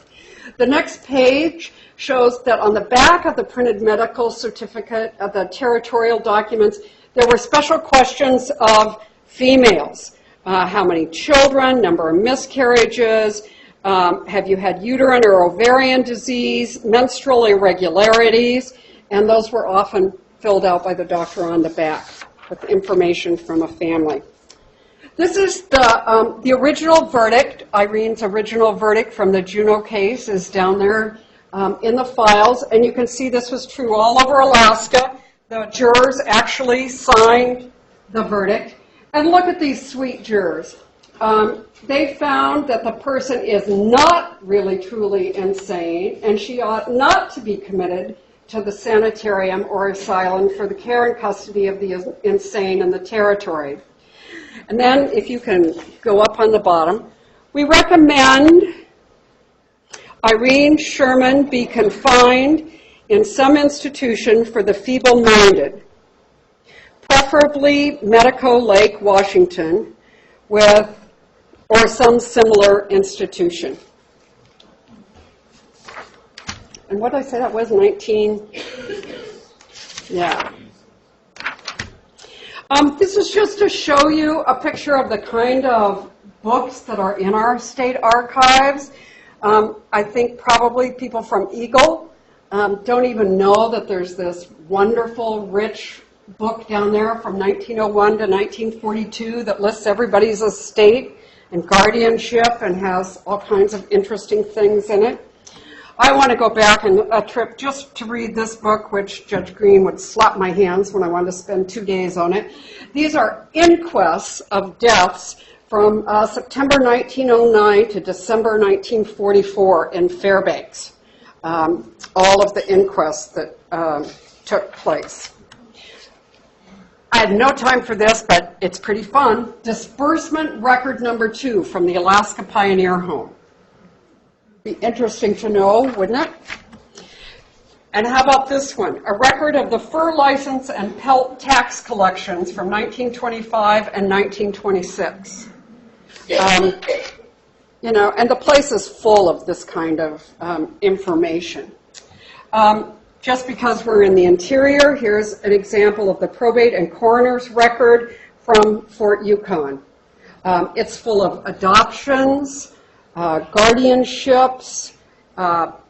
The next page shows that on the back of the printed medical certificate of the territorial documents, there were special questions of females. How many children, number of miscarriages, have you had uterine or ovarian disease, menstrual irregularities, and those were often filled out by the doctor on the back with information from a family. This is the original verdict. Irene's original verdict from the Juneau case is down there in the files, and you can see this was true all over Alaska. The jurors actually signed the verdict. And look at these sweet jurors. They found that the person is not really truly insane, and she ought not to be committed to the sanitarium or asylum for the care and custody of the insane in the territory. And then, if you can go up on the bottom, we recommend Irene Sherman be confined in some institution for the feeble-minded, preferably Medico Lake, Washington, or some similar institution. And what did I say that was, 19? Yeah. This is just to show you a picture of the kind of books that are in our state archives. I think probably people from Eagle don't even know that there's this wonderful, rich book down there from 1901 to 1942 that lists everybody's estate and guardianship and has all kinds of interesting things in it. I want to go back on a trip just to read this book, which Judge Green would slap my hands when I wanted to spend 2 days on it. These are inquests of deaths from September 1909 to December 1944 in Fairbanks. All of the inquests that took place. I had no time for this, but it's pretty fun. Disbursement record number 2 from the Alaska Pioneer Home. Be interesting to know, wouldn't it? And how about this one? A record of the fur license and pelt tax collections from 1925 and 1926. You know, and the place is full of this kind of information. Just because we're in the interior, here's an example of the probate and coroner's record from Fort Yukon. It's full of adoptions, guardianships,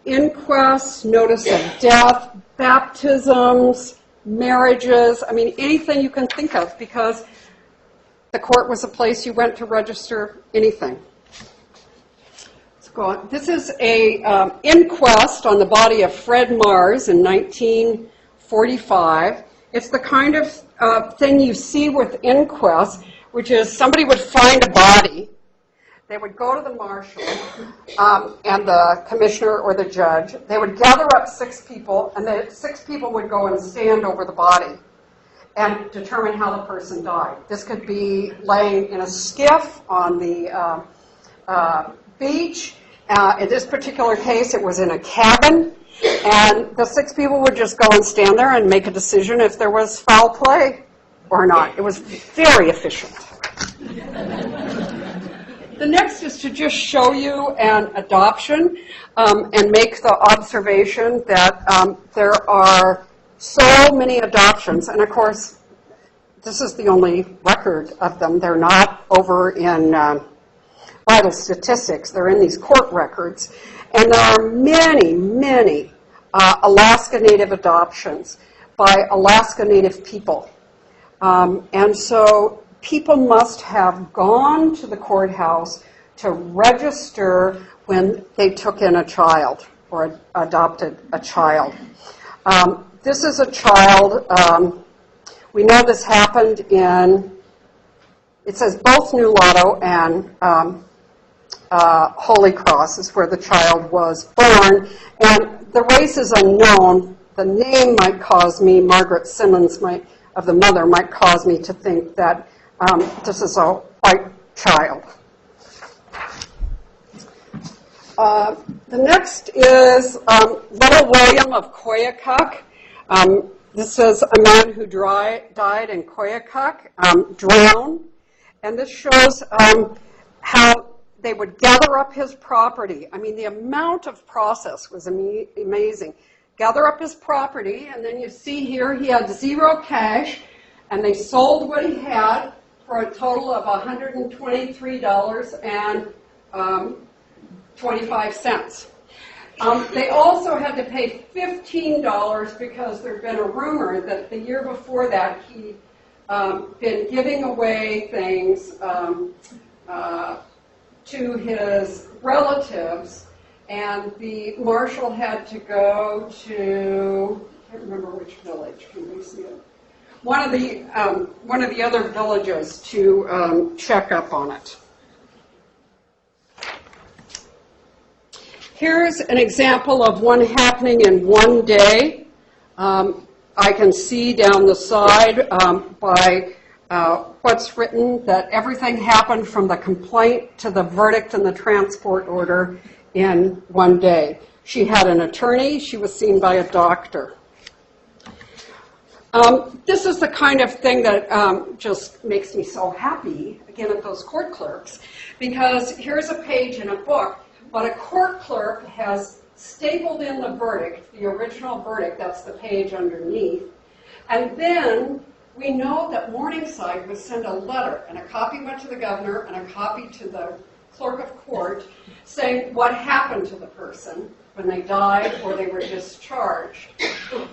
inquests, notice of death, baptisms, marriages, I mean, anything you can think of, because the court was a place you went to register anything. Let's go on. This is a inquest on the body of Fred Mars in 1945. It's the kind of thing you see with inquests, which is somebody would find a body. They would go to the marshal and the commissioner or the judge. They would gather up 6 people, and the 6 people would go and stand over the body and determine how the person died. This could be laying in a skiff on the beach. In this particular case, it was in a cabin, and the 6 people would just go and stand there and make a decision if there was foul play or not. It was very efficient. The next is to just show you an adoption and make the observation that there are so many adoptions. And, of course, this is the only record of them. They're not over in vital statistics. They're in these court records. And there are many, many Alaska Native adoptions by Alaska Native people. And so people must have gone to the courthouse to register when they took in a child or adopted a child. This is a child, we know this happened in, it says both Nulato and Holy Cross is where the child was born, and the race is unknown. The name might cause me, Margaret Simmons of the mother, might cause me to think that this is a white child. The next is Little William of Koyuk. This is a man who died in Koyuk, drowned. And this shows how they would gather up his property. I mean, the amount of process was amazing. Gather up his property, and then you see here he had 0 cash, and they sold what he had for a total of $123.25. They also had to pay $15 because there'd been a rumor that the year before that he'd been giving away things to his relatives, and the marshal had to go to, I can't remember which village, can we see it? One of the other villages to check up on it. Here's an example of one happening in one day. I can see down the side by what's written that everything happened from the complaint to the verdict and the transport order in one day. She had an attorney. She was seen by a doctor. This is the kind of thing that just makes me so happy, again, at those court clerks, because here's a page in a book, but a court clerk has stapled in the verdict, the original verdict, that's the page underneath, and then we know that Morningside would send a letter, and a copy went to the governor and a copy to the clerk of court saying what happened to the person when they died or they were discharged.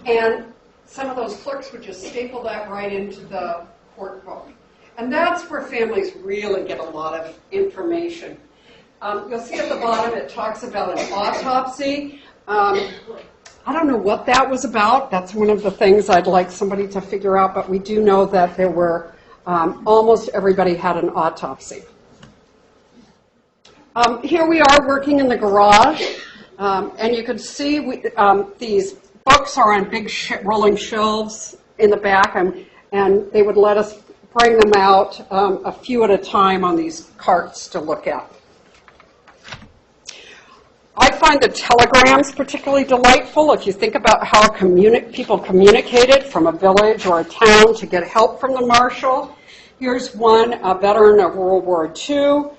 And some of those clerks would just staple that right into the court book. And that's where families really get a lot of information. You'll see at the bottom it talks about an autopsy. I don't know what that was about. That's one of the things I'd like somebody to figure out, but we do know that there were, almost everybody had an autopsy. Here we are working in the garage, and you can see these books are on big rolling shelves in the back, and they would let us bring them out a few at a time on these carts to look at. I find the telegrams particularly delightful. If you think about how people communicated from a village or a town to get help from the marshal. Here's one, a veteran of World War II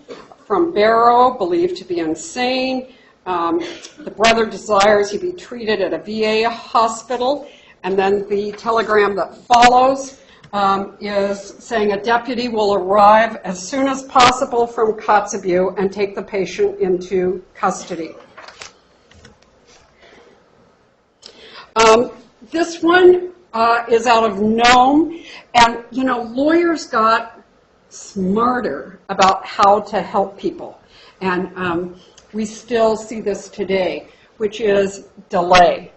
from Barrow, believed to be insane. The brother desires he be treated at a VA hospital. And then the telegram that follows is saying a deputy will arrive as soon as possible from Kotzebue and take the patient into custody. This one is out of Nome, and lawyers got smarter about how to help people, and we still see this today, which is delay.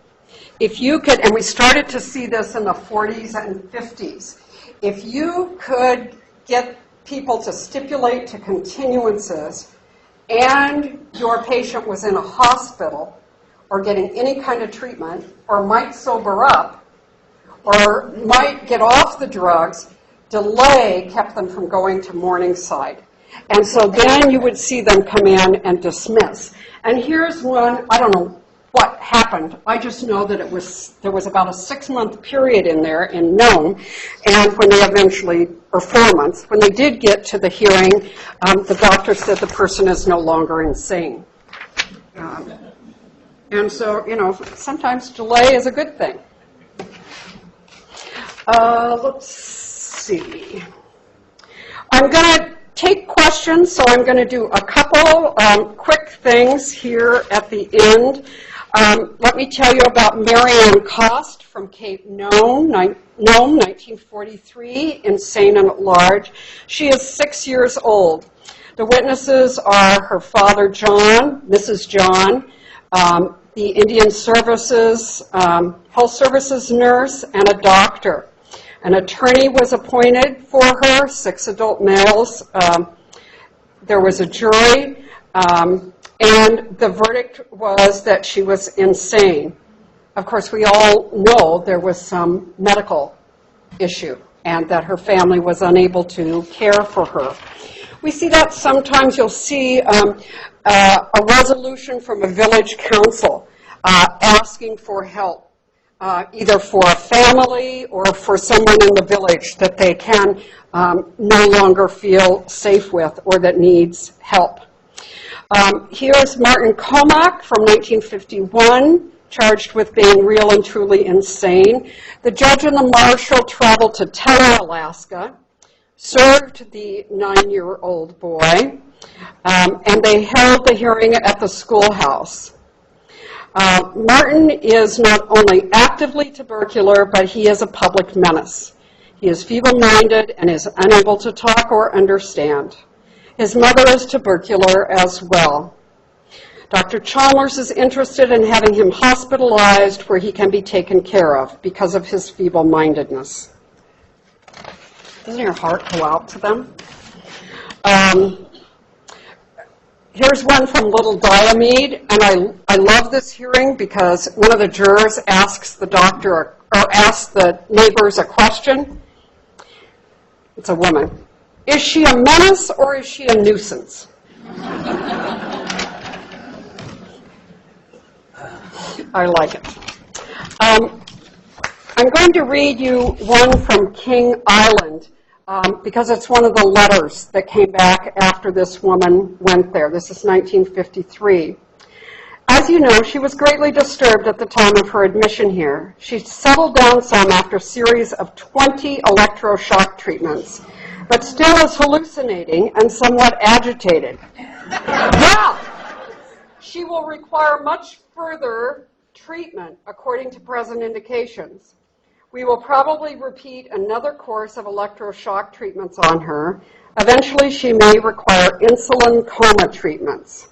If you could, and we started to see this in the 40s and 50s, if you could get people to stipulate to continuances and your patient was in a hospital or getting any kind of treatment or might sober up or might get off the drugs, delay kept them from going to Morningside. And so then you would see them come in and dismiss. And here's one, I don't know what happened. I just know that there was about a 6-month period in there in Nome, and when they eventually, or 4 months, when they did get to the hearing, the doctor said the person is no longer insane. And so, sometimes delay is a good thing. Let's see. I'm going to take questions, so I'm going to do a couple quick things here at the end. Let me tell you about Marianne Cost from Cape Nome, 1943, insane and at large. She is 6 years old. The witnesses are her father, John, Mrs. John, the Indian Services, Health Services nurse, and a doctor. An attorney was appointed for her, 6 adult males. There was a jury, and the verdict was that she was insane. Of course, we all know there was some medical issue and that her family was unable to care for her. We see that sometimes you'll see a resolution from a village council asking for help, either for a family or for someone in the village that they can no longer feel safe with or that needs help. Here's Martin Koyuk from 1951, charged with being real and truly insane. The judge and the marshal traveled to Teller, Alaska, served the 9-year-old boy, and they held the hearing at the schoolhouse. Martin is not only actively tubercular, but he is a public menace. He is feeble-minded and is unable to talk or understand. His mother is tubercular as well. Dr. Chalmers is interested in having him hospitalized where he can be taken care of because of his feeble-mindedness. Doesn't your heart go out to them? Here's one from Little Diomede, and I love this hearing because one of the jurors asks the doctor or asks the neighbors a question. It's a woman. Is she a menace or is she a nuisance? I like it. I'm going to read you one from King Island because it's one of the letters that came back after this woman went there. This is 1953. As you know, she was greatly disturbed at the time of her admission here. She settled down some after a series of 20 electroshock treatments, but still is hallucinating and somewhat agitated. Yeah! She will require much further treatment according to present indications. We will probably repeat another course of electroshock treatments on her. Eventually, she may require insulin coma treatments.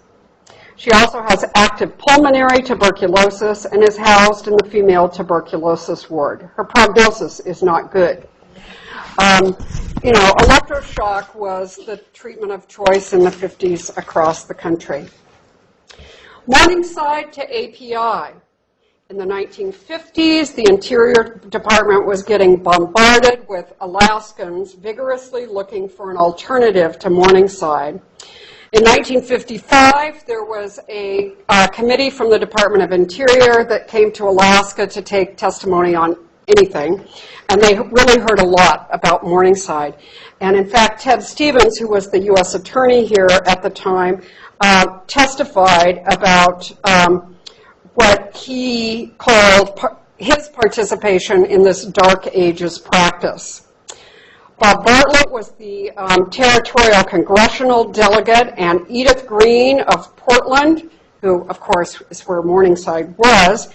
She also has active pulmonary tuberculosis and is housed in the female tuberculosis ward. Her prognosis is not good. Electroshock was the treatment of choice in the 50s across the country. Morningside to API. In the 1950s, the Interior Department was getting bombarded with Alaskans vigorously looking for an alternative to Morningside. In 1955, there was a committee from the Department of Interior that came to Alaska to take testimony on anything, and they really heard a lot about Morningside. And in fact, Ted Stevens, who was the U.S. attorney here at the time, testified about what he called his participation in this Dark Ages practice. Bob Bartlett was the territorial congressional delegate, and Edith Green of Portland, who, of course, is where Morningside was,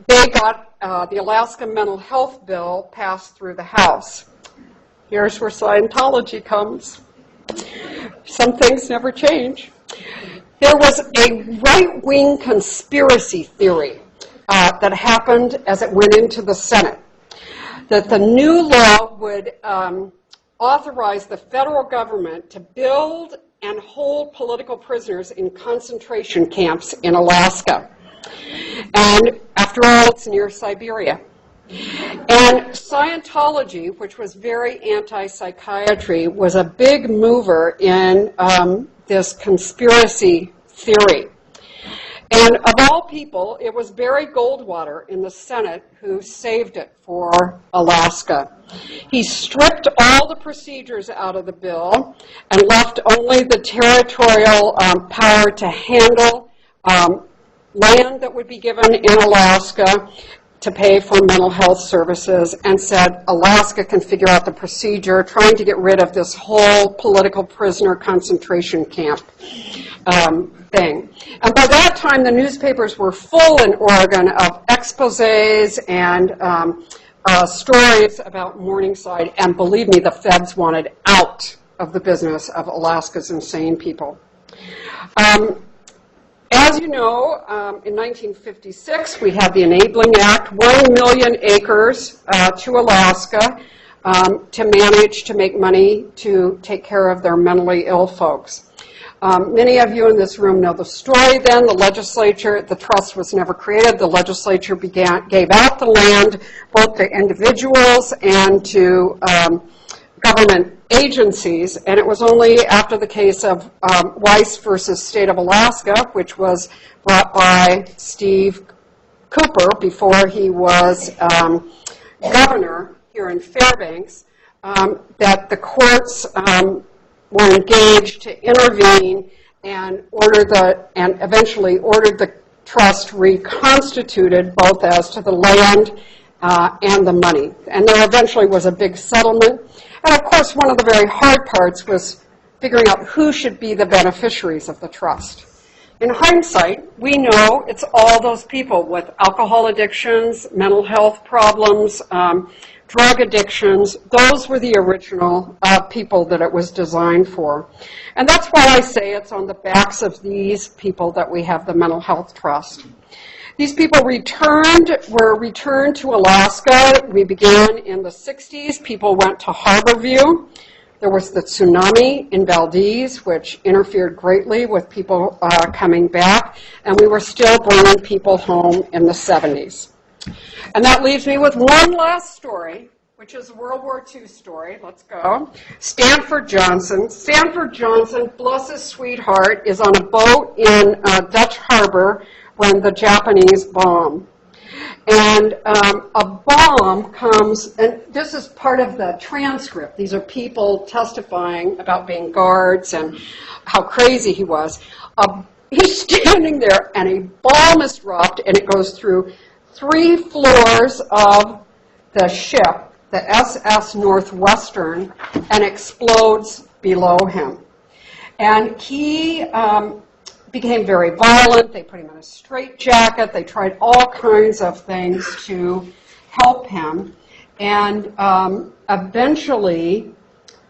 they got the Alaska Mental Health Bill passed through the House. Here's where Scientology comes. Some things never change. There was a right-wing conspiracy theory that happened as it went into the Senate, that the new law would authorize the federal government to build and hold political prisoners in concentration camps in Alaska. And after all, it's near Siberia. And Scientology, which was very anti-psychiatry, was a big mover in this conspiracy theory. And of all people, it was Barry Goldwater in the Senate who saved it for Alaska. He stripped all the procedures out of the bill and left only the territorial power to handle land that would be given in Alaska to pay for mental health services, and said Alaska can figure out the procedure, trying to get rid of this whole political prisoner concentration camp thing. And by that time, the newspapers were full in Oregon of exposés and stories about Morningside, and believe me, the feds wanted out of the business of Alaska's insane people. As you know, in 1956, we had the Enabling Act, 1 million acres to Alaska to manage to make money to take care of their mentally ill folks. Many of you in this room know the story then. The legislature, the trust was never created. The legislature gave out the land both to individuals and to government agencies, and it was only after the case of Weiss versus State of Alaska, which was brought by Steve Cooper before he was governor here in Fairbanks, that the courts were engaged to intervene and eventually ordered the trust reconstituted, both as to the land and the money. And there eventually was a big settlement. And of course, one of the very hard parts was figuring out who should be the beneficiaries of the trust. in hindsight, we know it's all those people with alcohol addictions, mental health problems, drug addictions. Those were the original people that it was designed for. And that's why I say it's on the backs of these people that we have the Mental Health Trust. These people were returned to Alaska. We began in the 60s. People went to Harborview. There was the tsunami in Valdez, which interfered greatly with people coming back. And we were still bringing people home in the 70s. And that leaves me with one last story, which is a World War II story. Let's go. Stanford Johnson. Stanford Johnson, bless his sweetheart, is on a boat in Dutch Harbor when the Japanese bomb. And a bomb comes, and this is part of the transcript. These are people testifying about being guards and how crazy he was. He's standing there, and a bomb is dropped, and it goes through 3 floors of the ship, the SS Northwestern, and explodes below him. And he became very violent. They put him in a straitjacket. They tried all kinds of things to help him. And eventually,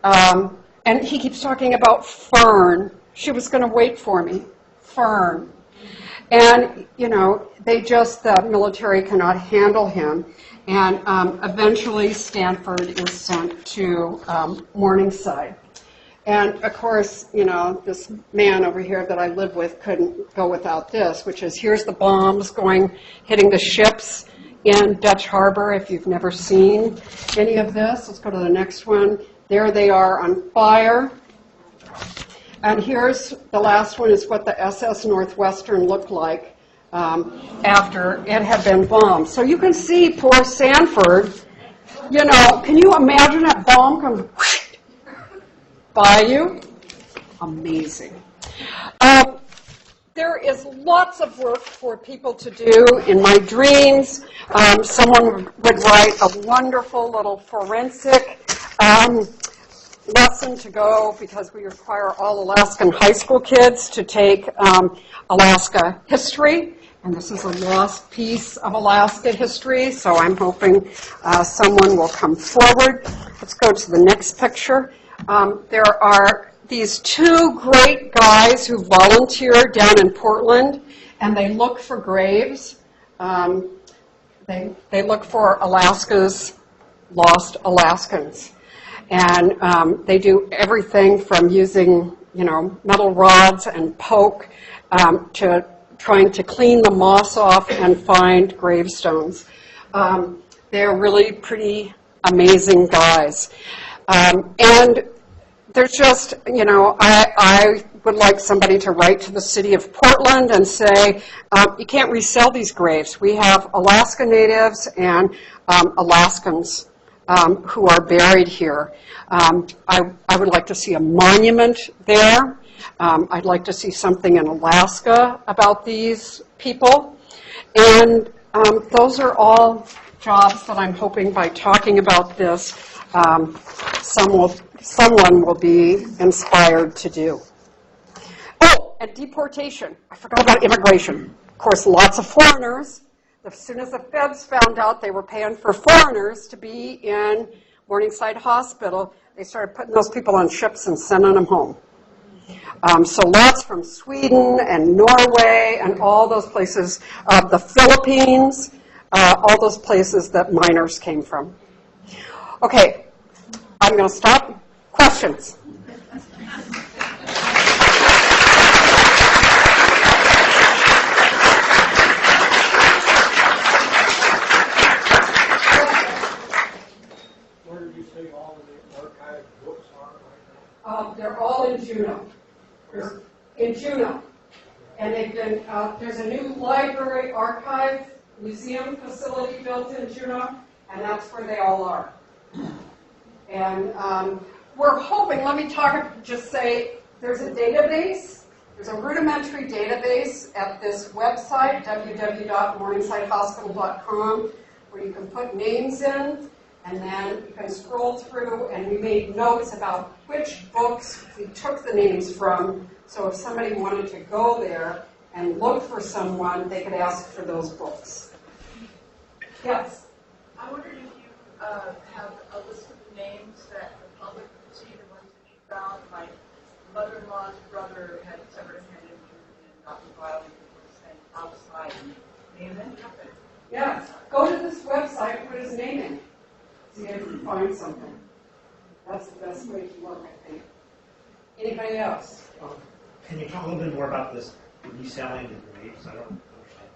and he keeps talking about Fern. She was going to wait for me. Fern. And, you know, the military cannot handle him. And eventually Stanford is sent to Morningside. And, of course, you know, this man over here that I live with couldn't go without this, which is here's the bombs hitting the ships in Dutch Harbor, if you've never seen any of this. Let's go to the next one. There they are on fire. And here's the last one is what the SS Northwestern looked like after it had been bombed. So you can see poor Stanford, you know, can you imagine that bomb comes by you? Amazing. There is lots of work for people to do. In my dreams, someone would write a wonderful little forensic lesson to go, because we require all Alaskan high school kids to take Alaska history. And this is a lost piece of Alaska history, so I'm hoping someone will come forward. Let's go to the next picture. There are these 2 great guys who volunteer down in Portland, and they look for graves. They look for Alaska's Lost Alaskans. And they do everything from using, you know, metal rods and poke to trying to clean the moss off and find gravestones. They're really pretty amazing guys. And there's just, you know, I would like somebody to write to the city of Portland and say, you can't resell these graves. We have Alaska Natives and Alaskans who are buried here. I would like to see a monument there. I'd like to see something in Alaska about these people. And those are all jobs that I'm hoping by talking about this, someone will be inspired to do. Oh, and deportation. I forgot about immigration. Of course, lots of foreigners. As soon as the feds found out they were paying for foreigners to be in Morningside Hospital, they started putting those people on ships and sending them home. So lots from Sweden and Norway and all those places, the Philippines, all those places that miners came from. Okay, I'm going to stop. Questions? Where did you say all of the archived books are right now? They're all in Juneau. In Juneau. And they've been, there's a new library archive museum facility built in Juneau, and that's where they all are. And we're hoping, let me just say, there's a database, there's a rudimentary database at this website, www.morningsidehospital.com, where you can put names in, and then you can scroll through, and we made notes about which books we took the names from, so if somebody wanted to go there and look for someone, they could ask for those books. Yes? I wondered if you have a list of the names that the public could see, the ones that you found. My mother-in-law's brother had severed a hand and not filed was sent outside. Name that happened. Yes. Go to this website and put his name in. See if you can find something. That's the best way to work, I think. Anybody else? Can you talk a little bit more about this reselling the graves? I don't understand.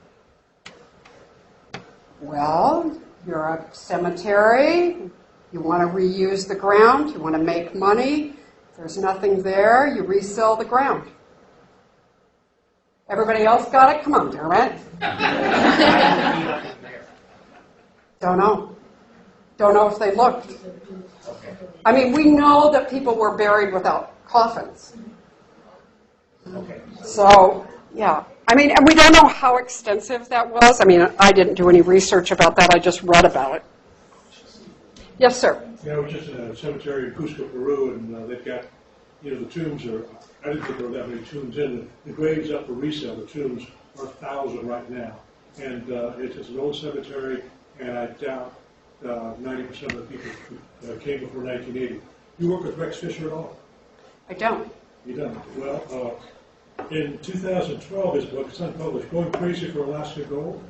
Well, you're a cemetery. You want to reuse the ground. You want to make money. If there's nothing there, you resell the ground. Everybody else got it? Come on, Dermot. Don't know. Don't know if they looked. I mean, we know that people were buried without coffins. Okay. So, yeah. I mean, and we don't know how extensive that was. I mean, I didn't do any research about that. I just read about it. Yes, sir. Yeah, I was just in a cemetery in Cusco, Peru, and they've got, the tombs are, I didn't think there were that many tombs in. The graves up for resale, the tombs are 1,000 right now. And it's an old cemetery, and I doubt 90% of the people came before 1980. You work with Rex Fisher at all? I don't. You don't? Well, in 2012, his book, it's unpublished, Going Crazy for Alaska Gold,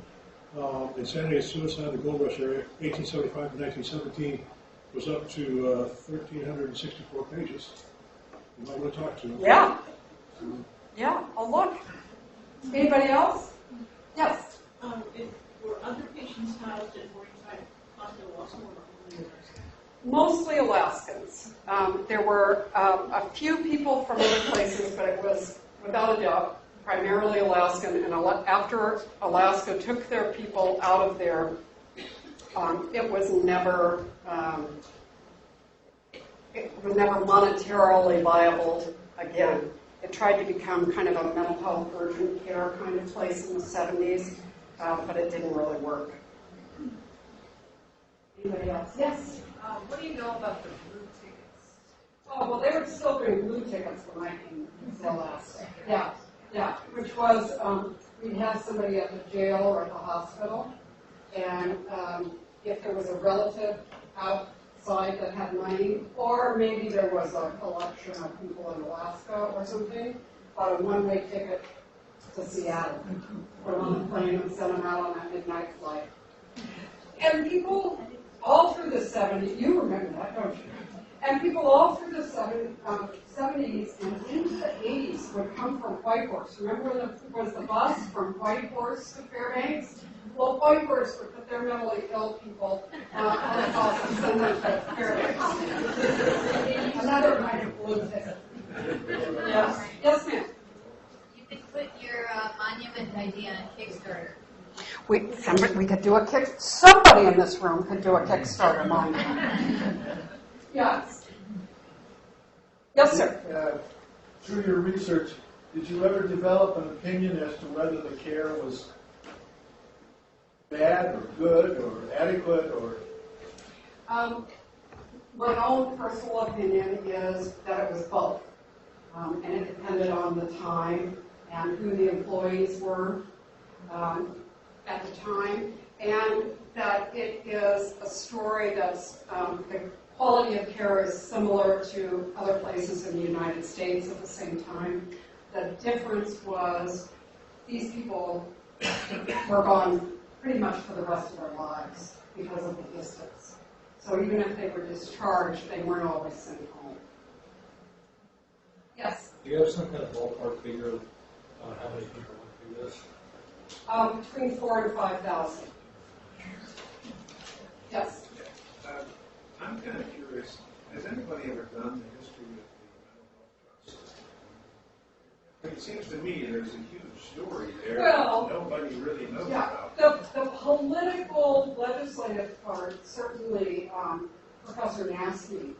Insanity and Suicide in the Gold Rush Area, 1875 to 1917, was up to 1,364 pages. You might want to talk to him. Yeah. Yeah, I'll look. Anybody else? Yes. Were other patients housed at Morningside Hospital also, or only Alaska? Mostly Alaskans. There were a few people from other places, but it was, without a doubt, primarily Alaskan. And after Alaska took their people out of there, it was never monetarily viable again. It tried to become kind of a mental health urgent care kind of place in the 70s, but it didn't really work. Anybody else? Yes? What do you know about the blue tickets? Oh, well, they were still doing blue tickets when I came to Alaska. Yeah, which was, we'd have somebody at the jail or at the hospital, and if there was a relative outside that had money, or maybe there was a collection of people in Alaska or something, bought a one-way ticket to Seattle, put them on the plane and sent them out on that midnight flight. And people all through the 70s, you remember that, don't you? And people all through the 70s and into the 80s would come from Whitehorse. Remember when there was the bus from Whitehorse to Fairbanks? Well, Whitehorse would put their mentally ill people on a bus and send them to Fairbanks. Another kind of blue ticket. Yes. Yes, ma'am. You could put your monument idea on Kickstarter. We could do a somebody in this room could do a Kickstarter monument. Yes. Yes, sir. Through your research, did you ever develop an opinion as to whether the care was bad or good or adequate or? My own personal opinion is that it was both. And it depended on the time and who the employees were at the time. And that it is a story that's, the quality of care is similar to other places in the United States at the same time. The difference was these people were gone pretty much for the rest of their lives because of the distance. So even if they were discharged, they weren't always sent home. Yes? Do you have some kind of ballpark figure on how many people went through this? Between 4,000 and 5,000. Yes? I'm kind of curious, has anybody ever done the history of the mental health trust? It seems to me there's a huge story there that nobody really knows about. The political, legislative part, certainly Professor Niesje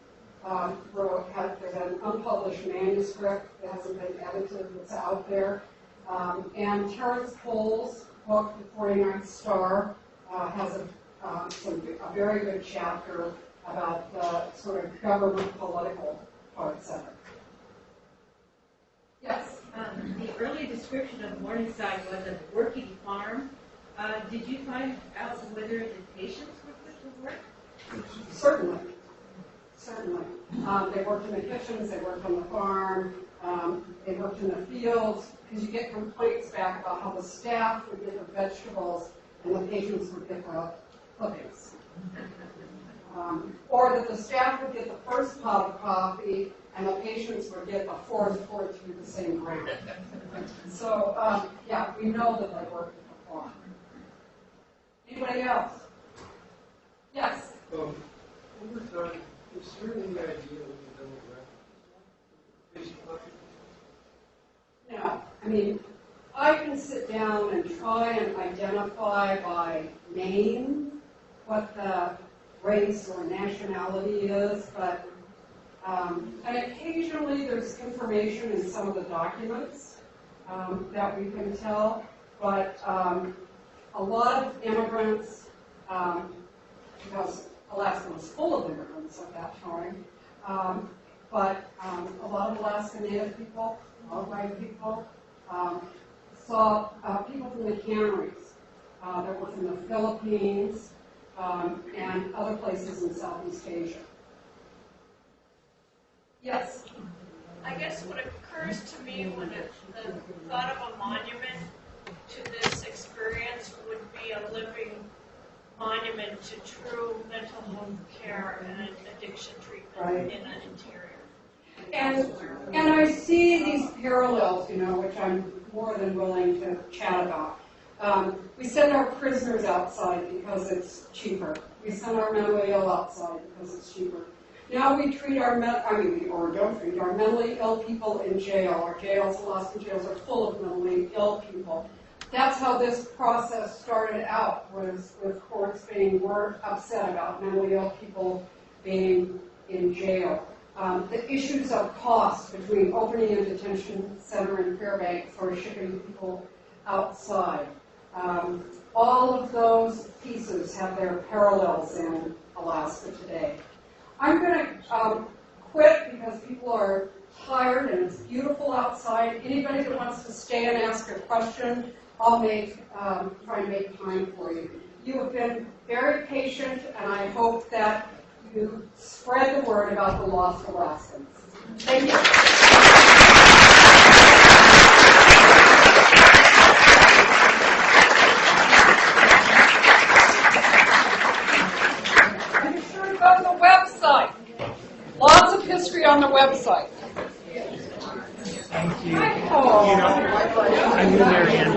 wrote, there's an unpublished manuscript that hasn't been edited that's out there. And Terrence Cole's book, The 49th Star, has a very good chapter about the sort of government political parts of it. Yes? The early description of Morningside was a working farm. Did you find out whether the patients were put to work? Certainly. Certainly. They worked in the kitchens, they worked on the farm, they worked in the fields, because you get complaints back about how the staff would get the vegetables and the patients would get the clippings. Or that the staff would get the first pot of coffee and the patients would get the fourth poured through the same ground. So, yeah, we know that they work at the farm. Anybody else? Yes? Over time, is there any idea of the demographics? Patient population? No. I mean, I can sit down and try and identify by name what the race or nationality is, but and occasionally there's information in some of the documents that we can tell, but a lot of immigrants, because Alaska was full of immigrants at that time, but a lot of Alaska Native people, a lot of white people, saw people from the canneries that were from the Philippines and other places in Southeast Asia. Yes? I guess what occurs to me when the thought of a monument to this experience would be a living monument to true mental health care and addiction treatment in an interior. And I see these parallels, which I'm more than willing to chat about. We send our prisoners outside because it's cheaper. We send our mentally ill outside because it's cheaper. Now we treat our don't treat our mentally ill people in jail. Our jails, Alaskan jails, are full of mentally ill people. That's how this process started out, was with courts being more upset about mentally ill people being in jail. The issues of cost between opening a detention center in Fairbanks or shipping people outside. All of those pieces have their parallels in Alaska today. I'm going to quit because people are tired and it's beautiful outside. Anybody that wants to stay and ask a question, I'll try and make time for you. You have been very patient, and I hope that you spread the word about the Lost Alaskans. Thank you. Be sure to go to the website. Lots of history on the website. Thank you. Oh. I knew Mary Ann.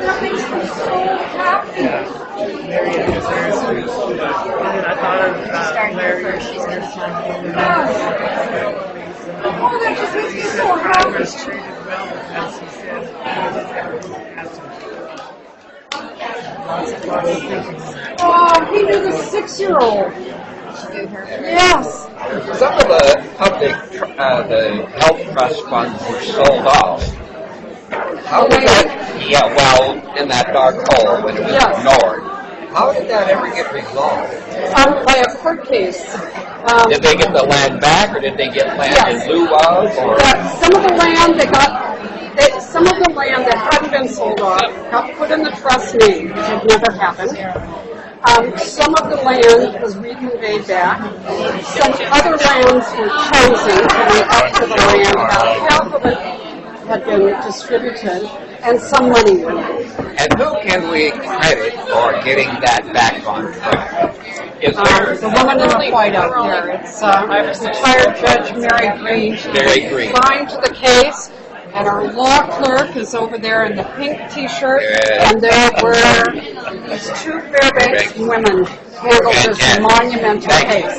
That makes me so happy. Mary Ann is very sweet. And I thought of Larry. First, she's going to talk. Oh, that just makes me so I happy. was treated well, as he said. Had some lots of thinking. Oh, he knew the 6-year-old. Yes. Some of the public, the health trust funds were sold off. How did that, in that dark hole when it was ignored. How did that ever get resolved? By a court case. Did they get the land back, or did they get land in lieu of? Or? Some of the land some of the land that hadn't been sold off got put in the trust name, which had never happened. Some of the land was reconveyed back. Some other lands were chosen to make up to the land. About half of it had been distributed, and some money went out. And who can we credit for getting that back on track? Is there the woman in the white out there? It's retired Judge Mary Green. Mary Green. Assigned to the case. And our law clerk is over there in the pink T-shirt, and there were these 2 Fairbanks women handled this monumental case.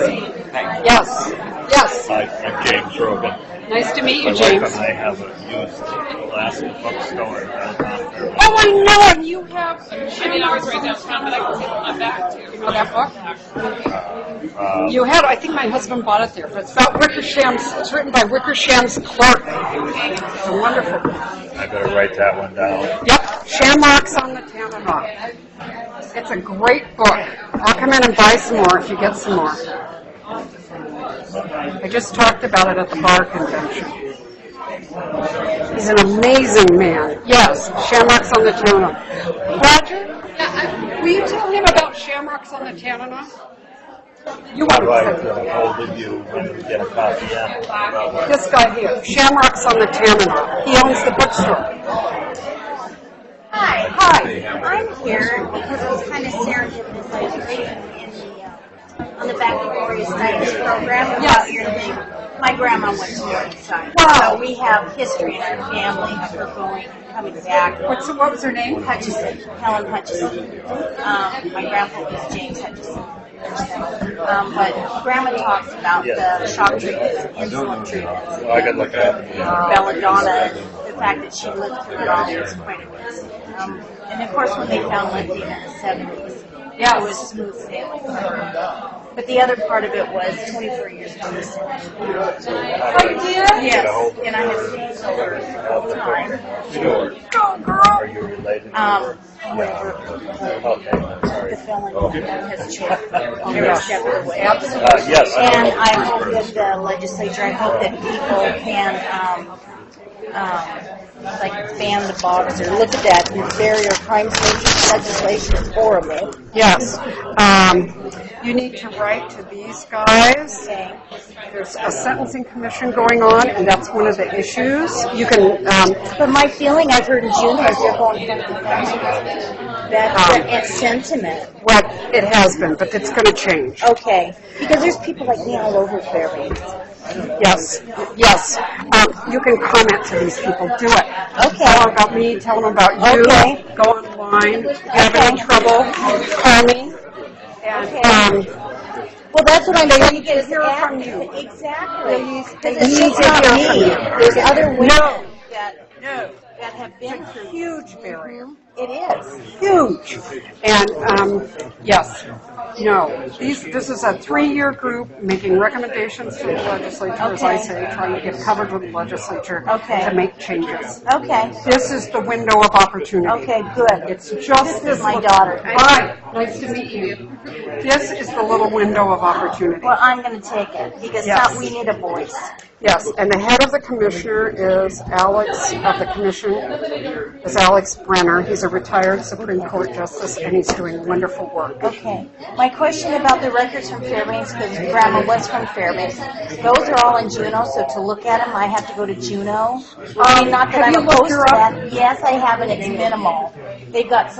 Yes, yes. I'm James Rogan. Nice to meet you, My James. wife and I have a used Alaska bookstore in downtown Fairbanks. Oh, I know, and you have... I mean, I was right downtown, but I can take my back too. You know that book? You had, I think my husband bought it there, but it's about Wickersham's, it's written by Wickersham's clerk. It's a wonderful book. I better write that one down. Yep, Shamrocks on the Tanana. It's a great book. I'll come in and buy some more if you get some more. I just talked about it at the bar convention. He's an amazing man. Yes, Shamrocks on the Tanana. Roger, will you tell him about Shamrocks on the Tanana? You want to say hold of you when you get a copy. this guy here, Shamrocks on the Tanana. He owns the bookstore. Hi. Hi. I'm here because it was kind of serendipitous. I was reading in the on the back of Gloria Steiner's program about your thing. My grandma went to Morningside. Wow. So we have history in our family of her going and coming back. What was her name? Hutchison, Helen Hutchison. My grandpa was James Hutchison. But Grandma talks about the shock treatments, insulin treatments, I could look at it. belladonna, the fact that she lived through it all was quite amazing. And of course, when they found lithium in the 70s, it was smooth sailing for her. But the other part of it was 24 years of nursing. Oh, you did? Yes, and I have seen her all the time. Go, girl! Are you related to her? Wherever Okay, I'm sorry. the felon has children on their step of the way. Yes. And I hope that the legislature, I hope that people can like ban the box or look at that. The barrier crimes legislation is horrible. Yes. You need to write to these guys. Okay. There's a sentencing commission going on, and that's one of the issues. You can. But my feeling, I've heard in June, is they're going to that sentiment. Well, it has been, but it's going to change. Okay. Because there's people like me all over Fairbanks. Yes, yes. You can comment to these people. Do it. Okay. Tell them about me. Tell them about you. Okay. Go online. If you have any trouble, call me. And, well, that's what I'm trying to get hear from you. Exactly. Because it's just not me. There's other women that have been huge barrier. It is. Huge. And, yes, no. This is a 3-year group making recommendations to the legislature, as I say, trying to get covered with the legislature to make changes. Okay. This is the window of opportunity. Okay, good. It's just this is my daughter. Hi. Nice to meet you. This is the little window of opportunity. Well, I'm going to take it because we need a voice. Yes, and the head of the commissioner is Alex Brenner. He's a retired Supreme Court justice, and he's doing wonderful work. Okay. My question about the records from Fairbanks, because Grandma was from Fairbanks, those are all in Juneau, so to look at them, I have to go to Juneau. I mean, not that I'm opposed to that. Yes, I have, and it's minimal. They've got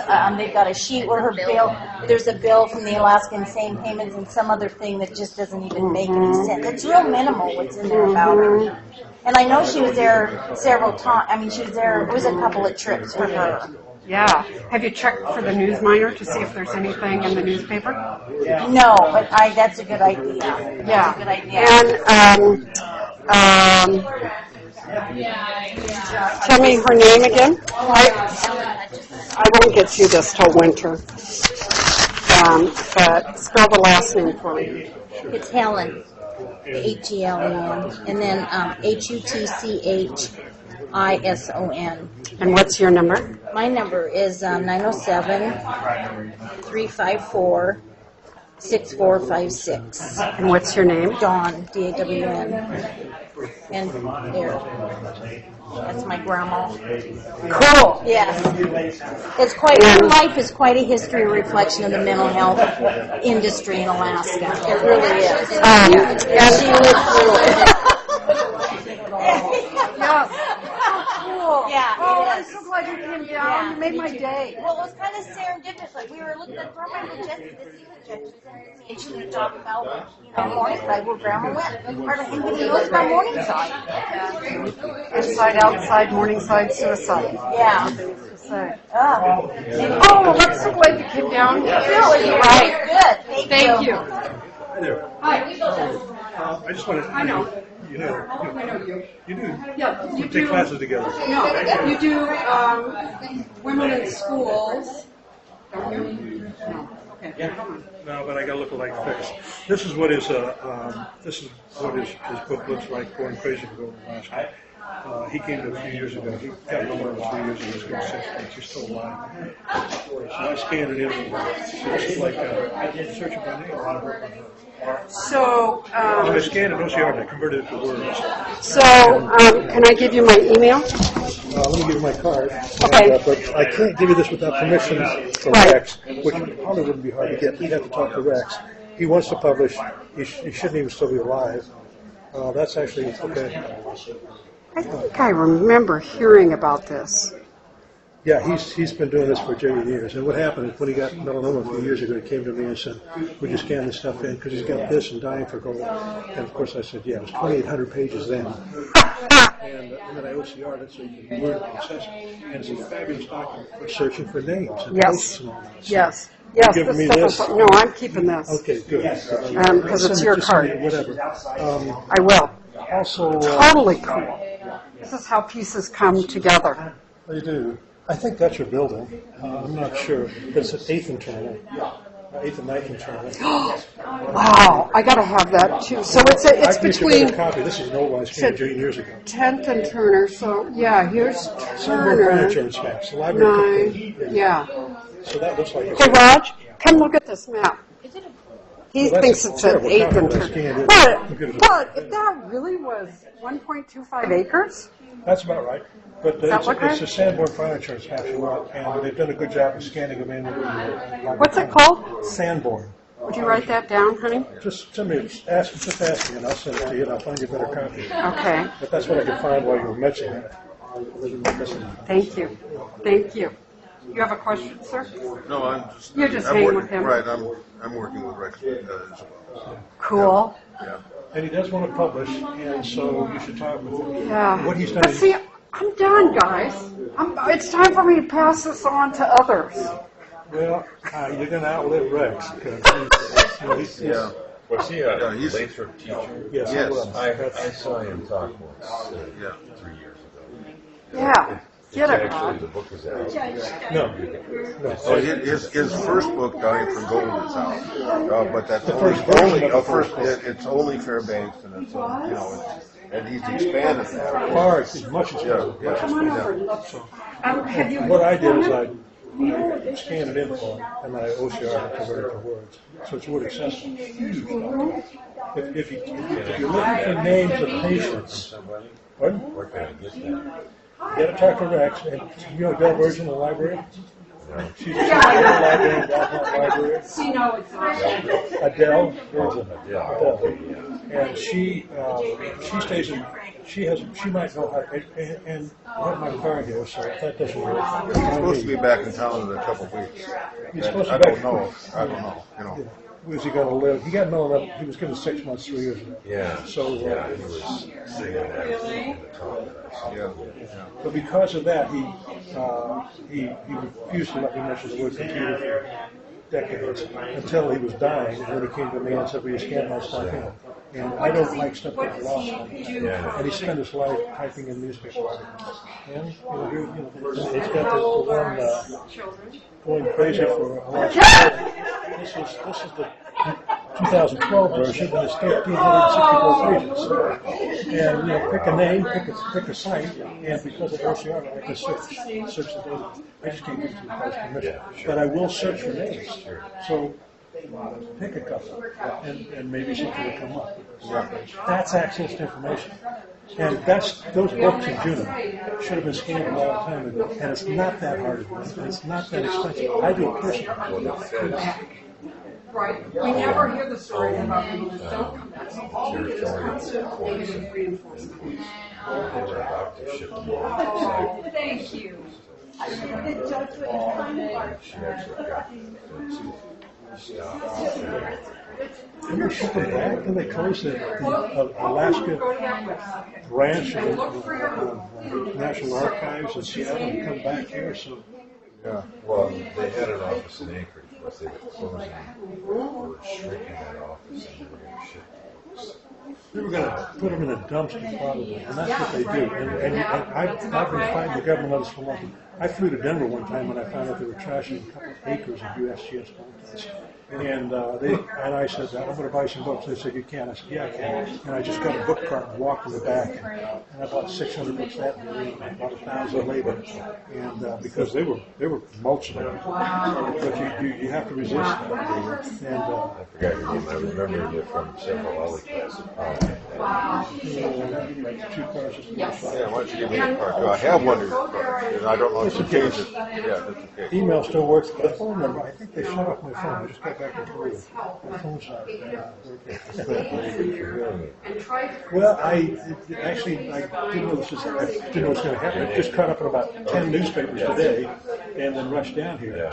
a sheet where her bill, there's a bill from the Alaskans saying payments and some other thing that just doesn't even make any sense. It's real minimal what's in there about her. And I know she was there several times. I mean, she was there, it was a couple of trips for her. Yeah. Have you checked for the news miner to see if there's anything in the newspaper? No, but that's a good idea. That's a good idea. And, tell me her name again. I won't get you this till winter. But spell the last name for me. It's Helen. H-E-L-E-N. And then Hutchison. And what's your number? My number is 907-354-6456. And what's your name? Dawn, D-A-W-N. And there. That's my grandma. Cool. Yes. It's quite, her life is quite a history reflection of the mental health industry in Alaska. It really is. And she lived through it. Yes. Yeah, I'm so glad you came down. You made my day. Well, it was kind of serendipitous. Like, we were looking at program with Jessie to see what Jessie was interested in. And she was talking about, Morningside, where Grandma went. Hardly anybody knows about Morningside. Inside, outside, Morningside, suicide. Yeah. Oh, I'm so glad you came down. Really? Right. Good. Thank you. Hi there. Hi. I just wanted to. I know. You know. I know you. You do. Yeah. We take classes together. No, you do women in schools. Don't you? No. Okay. Yeah. No, but I got to look like this. This is what his book looks like. Going Crazy for Gold Alaska. He came to a few years ago. He got pneumonia 3 years ago. He's got 6 months. He's still alive. So I scanned it in. It's like I did searching by name. So, I scanned it OCR and I converted it to words. So, can I give you my email? Let me give you my card. Okay. And, but I can't give you this without permission from Rex, which probably wouldn't be hard to get. You'd have to talk to Rex. He wants to publish. He shouldn't even still be alive. That's actually okay. I think I remember hearing about this. Yeah, he's been doing this for 30 years. And what happened is when he got melanoma a few years ago, he came to me and said, would you scan this stuff in? Because he's got this and dying for gold. And of course I said, yeah, it was 2,800 pages then. And then I OCR'd it so you can learn the process. And it's a fabulous document for searching for names and posts and all that. So Yes. Yes, giving me this this? stuff is, no, I'm keeping this. Okay, good. Because it's your card. Whatever. I will. Also, Totally cool. This is how pieces come together. They do. I think that's your building. I'm not sure. It's at 8th and Turner. 8th and 9th and Turner. Wow, I got to have that too. So it's between. Copy. This is an old one I scanned 8 years ago. 10th and Turner. So yeah, here's Turner. Insurance maps. The library. 9. Yeah. So that looks like. Hey, Raj, come look at this map. He thinks it's at 8th and Turner. But if that really was 1.25 acres. That's about right. But it's a Sanborn Fire Insurance map, and they've done a good job of scanning them in. What's it called? Sanborn. Would you write that down, honey? Just send me, just ask me, and I'll send it to you, and I'll find you a better copy. Okay. But that's what I could find while you were mentioning it. Thank you. Thank you. You have a question, sir? No, You're just hanging with him. Right, I'm working with Rex as well. Cool. Yeah. And he does want to publish, and so you should talk with him. Yeah. What he's done. But see, I'm done, guys. It's time for me to pass this on to others. Well, you're going to outlive Rex. Yeah. Was he a later teacher? Yes. I saw him talk once 3 years ago. Yeah. Get it, actually, the book is out. No. So his first book, Dying for Gold, is out. But that's it's only Fairbanks, and it's and he's expanded that. Far as much as what I did is I scanned it in for him, and then I OCR and converted it to words. So it's word accessible. If you're looking for names of patients, pardon? Where can I get that? You got to talk to Rex. And you know Del Virgin, the library? She's a library in Belmont Library. Adele Virgin. And she stays in. She might know how. And I have my car here, so if that doesn't work. He's supposed to be back in town in a couple of weeks. He's supposed to I be don't know. Where's he going to live? He got melanoma. He was given 6 months 3 years ago. Yeah. So he was singing that in the talk. But because of that, he refused to let me mention the word computer for decades until he was dying, and then he came to me and said, "Will you scan my stuff in?" And I don't like stuff that lost. And he spent his life typing in newspaper articles. And he's got the one going crazy for Alaska. This is the 2012 version, and it's 1,364 pages. And pick a name, pick a site, and because of OCR, I can search the data. I just can't get to the price permission, but I will search for names. So pick a couple, and maybe something will come up. That's access to information. And those books in Juneau should have been scanned a long time ago, and it's not that hard, and it's not that expensive. I do it personally. Right. We never hear the stories about people that don't come back. So all we get is constant negative reinforcement. Thank you. Can they ship them back? Can they close the Alaska branch of the National Archives in Seattle and come back here? So. Yeah. Well, they had an office in Anchorage, but they were closing or shrinking that office, and they were going to ship books. They were going to put them in a dumpster, probably, and that's what they do. And I've been fighting the government on this for a long time. I flew to Denver one time when I found out they were trashing a couple of acres of USGS mountains. And and I said, I'm going to buy some books. They said, you can. I said, yeah, I can. And I just got a book cart and walked in the back. And I bought 600 books that day, and about 1,000 later. And because they were mulching it. But you have to resist that. And I forgot your name. I remember you from several other classes. Yeah, why don't you give me a card? I have one of your cards, and I don't know if you changed it. Yeah, that's okay. Email still works, but the phone number, I think they shut off my phone. I just got back into it. My phone's not working. Well, I didn't know this was going to happen. I just caught up in about 10 newspapers today, and then rushed down here.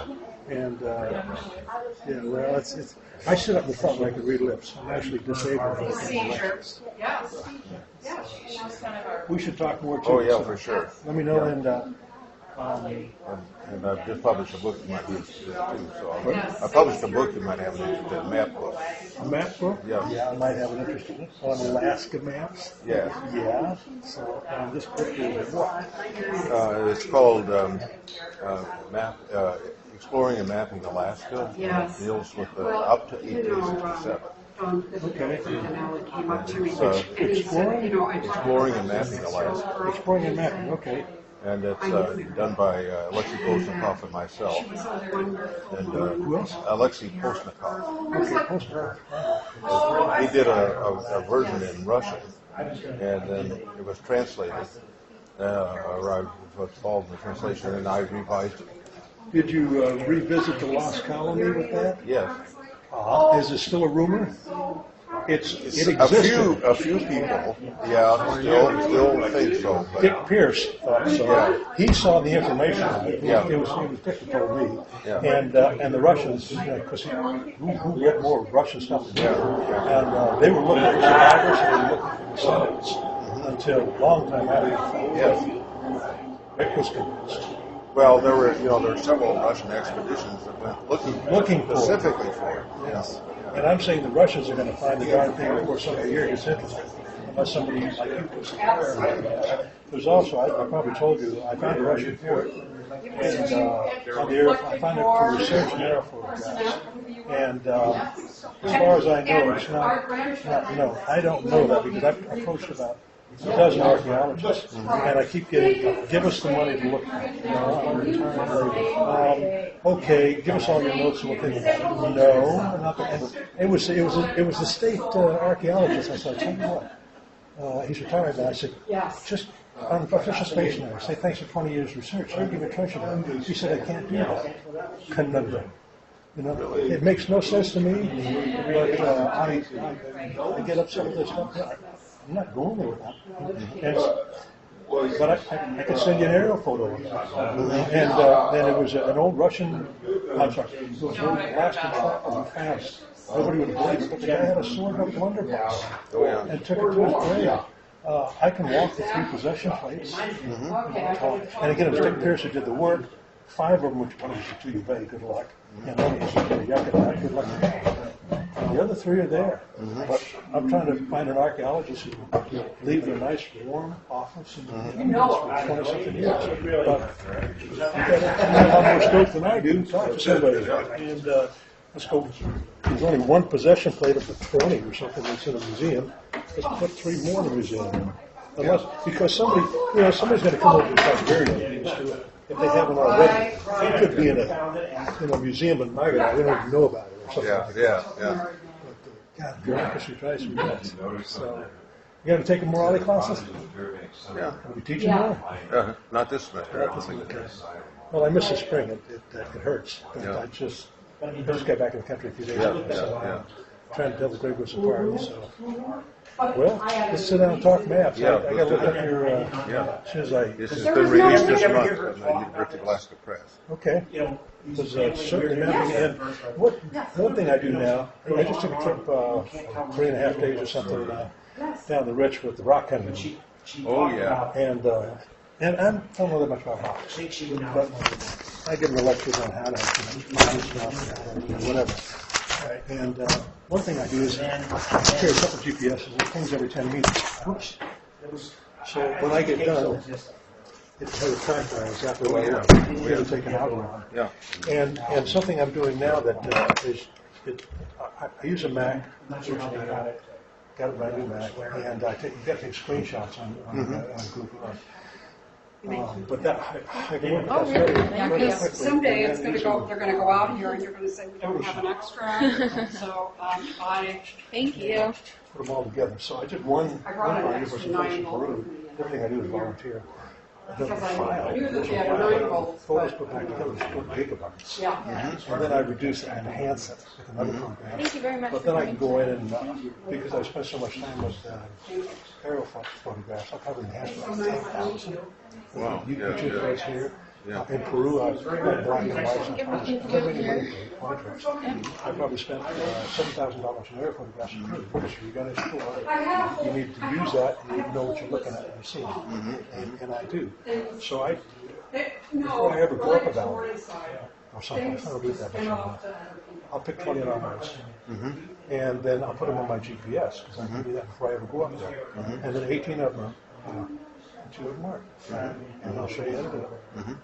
And well, it's. I sit up in the front and I can read lips. I'm actually disabled. We should talk more too. Oh yeah, for sure. Let me know and I've just published a book that might be interested too. So I published a book that might have an interest in a map book. A map book? Yeah. Yeah, I might have an interest in it. On Alaska maps? Yeah. Yeah. So this book is what? It's called Map. Exploring and Mapping Alaska. Yes. It deals with up to 1867. Okay. Exploring and Mapping Alaska. Exploring and Mapping, okay. And it's done by Alexei Postnikov and myself. And who else? Alexei Postnikov. Okay, Postnikov. He did a version in Russian, and then it was translated, or what's called the translation, and I revised it. Did you revisit the Lost Colony with that? Yes. Is it still a rumor? It existed. A few people, still think so. But Dick Pierce thought so. Yeah. He saw the information on it. Yeah. It was Dick that told me. Yeah. And the Russians, because who read more Russian stuff than me? And they were looking for survivors and they were looking for descendants until a long time after. Yes. Rick was convinced. Well, there were several Russian expeditions that went looking specifically for it. Yes. And I'm saying the Russians are going to find the darn thing before somebody here gets interested, unless somebody like you puts it there. There's also, I probably told you, I found a Russian fort, and on the I found it for research and air photographs. And as far as I know, it's not. I don't know that because I've approached about a dozen archaeologists, and I keep getting, give us the money to look at it. I'm retired. Okay, give us all your notes and we'll think about it. No, I'm not going to. It was the state archaeologist. I said, I tell you what, he's retired now. I said, just on official space now. Say thanks for 20 years research. I'll give you a treasure map. He said, I can't do that. Conundrum. It makes no sense to me, but I get upset with this stuff. I'm not going there with that. But I could send you an aerial photo of that. And then it was an old Russian, I'm sorry, it was an old Alaskan trapper fast. Nobody would believe it, but the guy had a sword up blunderbuss and took it to his grave. I can walk the 3 possession plates. And again, it was Dick Pierce who did the work. 5 of them, which one was to you, very good luck. And one was good luck. The other 3 are there. But I'm trying to find an archaeologist who will leave their nice warm office and for 20-something years. But you have a lot more scope than I do. Talk to somebody. And let's go. There's only 1 possession plate of the 20 or something that's in a museum. Let's put 3 more in the museum. Because somebody's going to come over and talk very good if they haven't already. It could be in a museum in Margaret. We don't even know about it or something like that. Yeah. God, bureaucracy drives me nuts. So, you going to take Morale classes? Yeah. Are we teaching more? Not this semester. Well, I miss the spring. It hurts. But I just got back in the country a few days ago. So I'm trying to tell the Gregos apart. So. Well, let's sit down and talk maps. I got to look up your, as soon as This has been released this month in the University of Alaska Press. Okay. Because certainly mapping. And one thing I do now, I just took a trip 3.5 days or something down the ridge with the rock cutting. Oh, yeah. And I don't know that much about rocks. But I give them lectures on how to whatever. And one thing I do is I carry a couple of GPSs and things every 10 meters. So when I get done, it has a tracker exactly what I want. We're going to take an algorithm. Yeah. And something I'm doing now that is I use a Mac, got a brand new Mac, and you got to take screenshots on Google Earth. But that I can work Oh, with really? that Yeah, very because quickly. someday And it's then going to use go. They're going to go out here, and you're going to say we don't have an extra. So I Thank you. put them all together. So I did one I brought an project extra was in 9-volt Peru. with me. Everything I do is volunteer. The Because I file, knew that there's they a had a file, 9-volt, photos but- put back together, it's 4 gigabytes. Yeah. And then I reduce it and enhance it with another program. Thank you very much But for then I coming can go in and, because I spend so much time with aerial photographs, I probably enhance it like 10,000. Wow. You Yeah, put your yeah. face here. Yeah. In Peru, I was black and white. So I spent never any money for photographs. I probably spent $7,000 in aerial photographs in Peru. You got to explore. You need to use that. You need to know what you're looking at and seeing. And I do. So before I ever go up a valley or someplace, I don't do that much. I'll pick 20 anomalies. And then I'll put them on my GPS because I can do that before I ever go up there. And then 18 of them are 2 of them aren't. And I'll show you how to do it.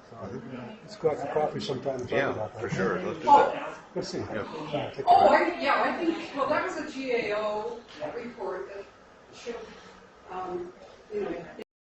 Let's go out for coffee sometime and talk about that. For sure. Let's do that. Good to see you. Yep. Take Oh, care. I think, well, that was a GAO report that showed,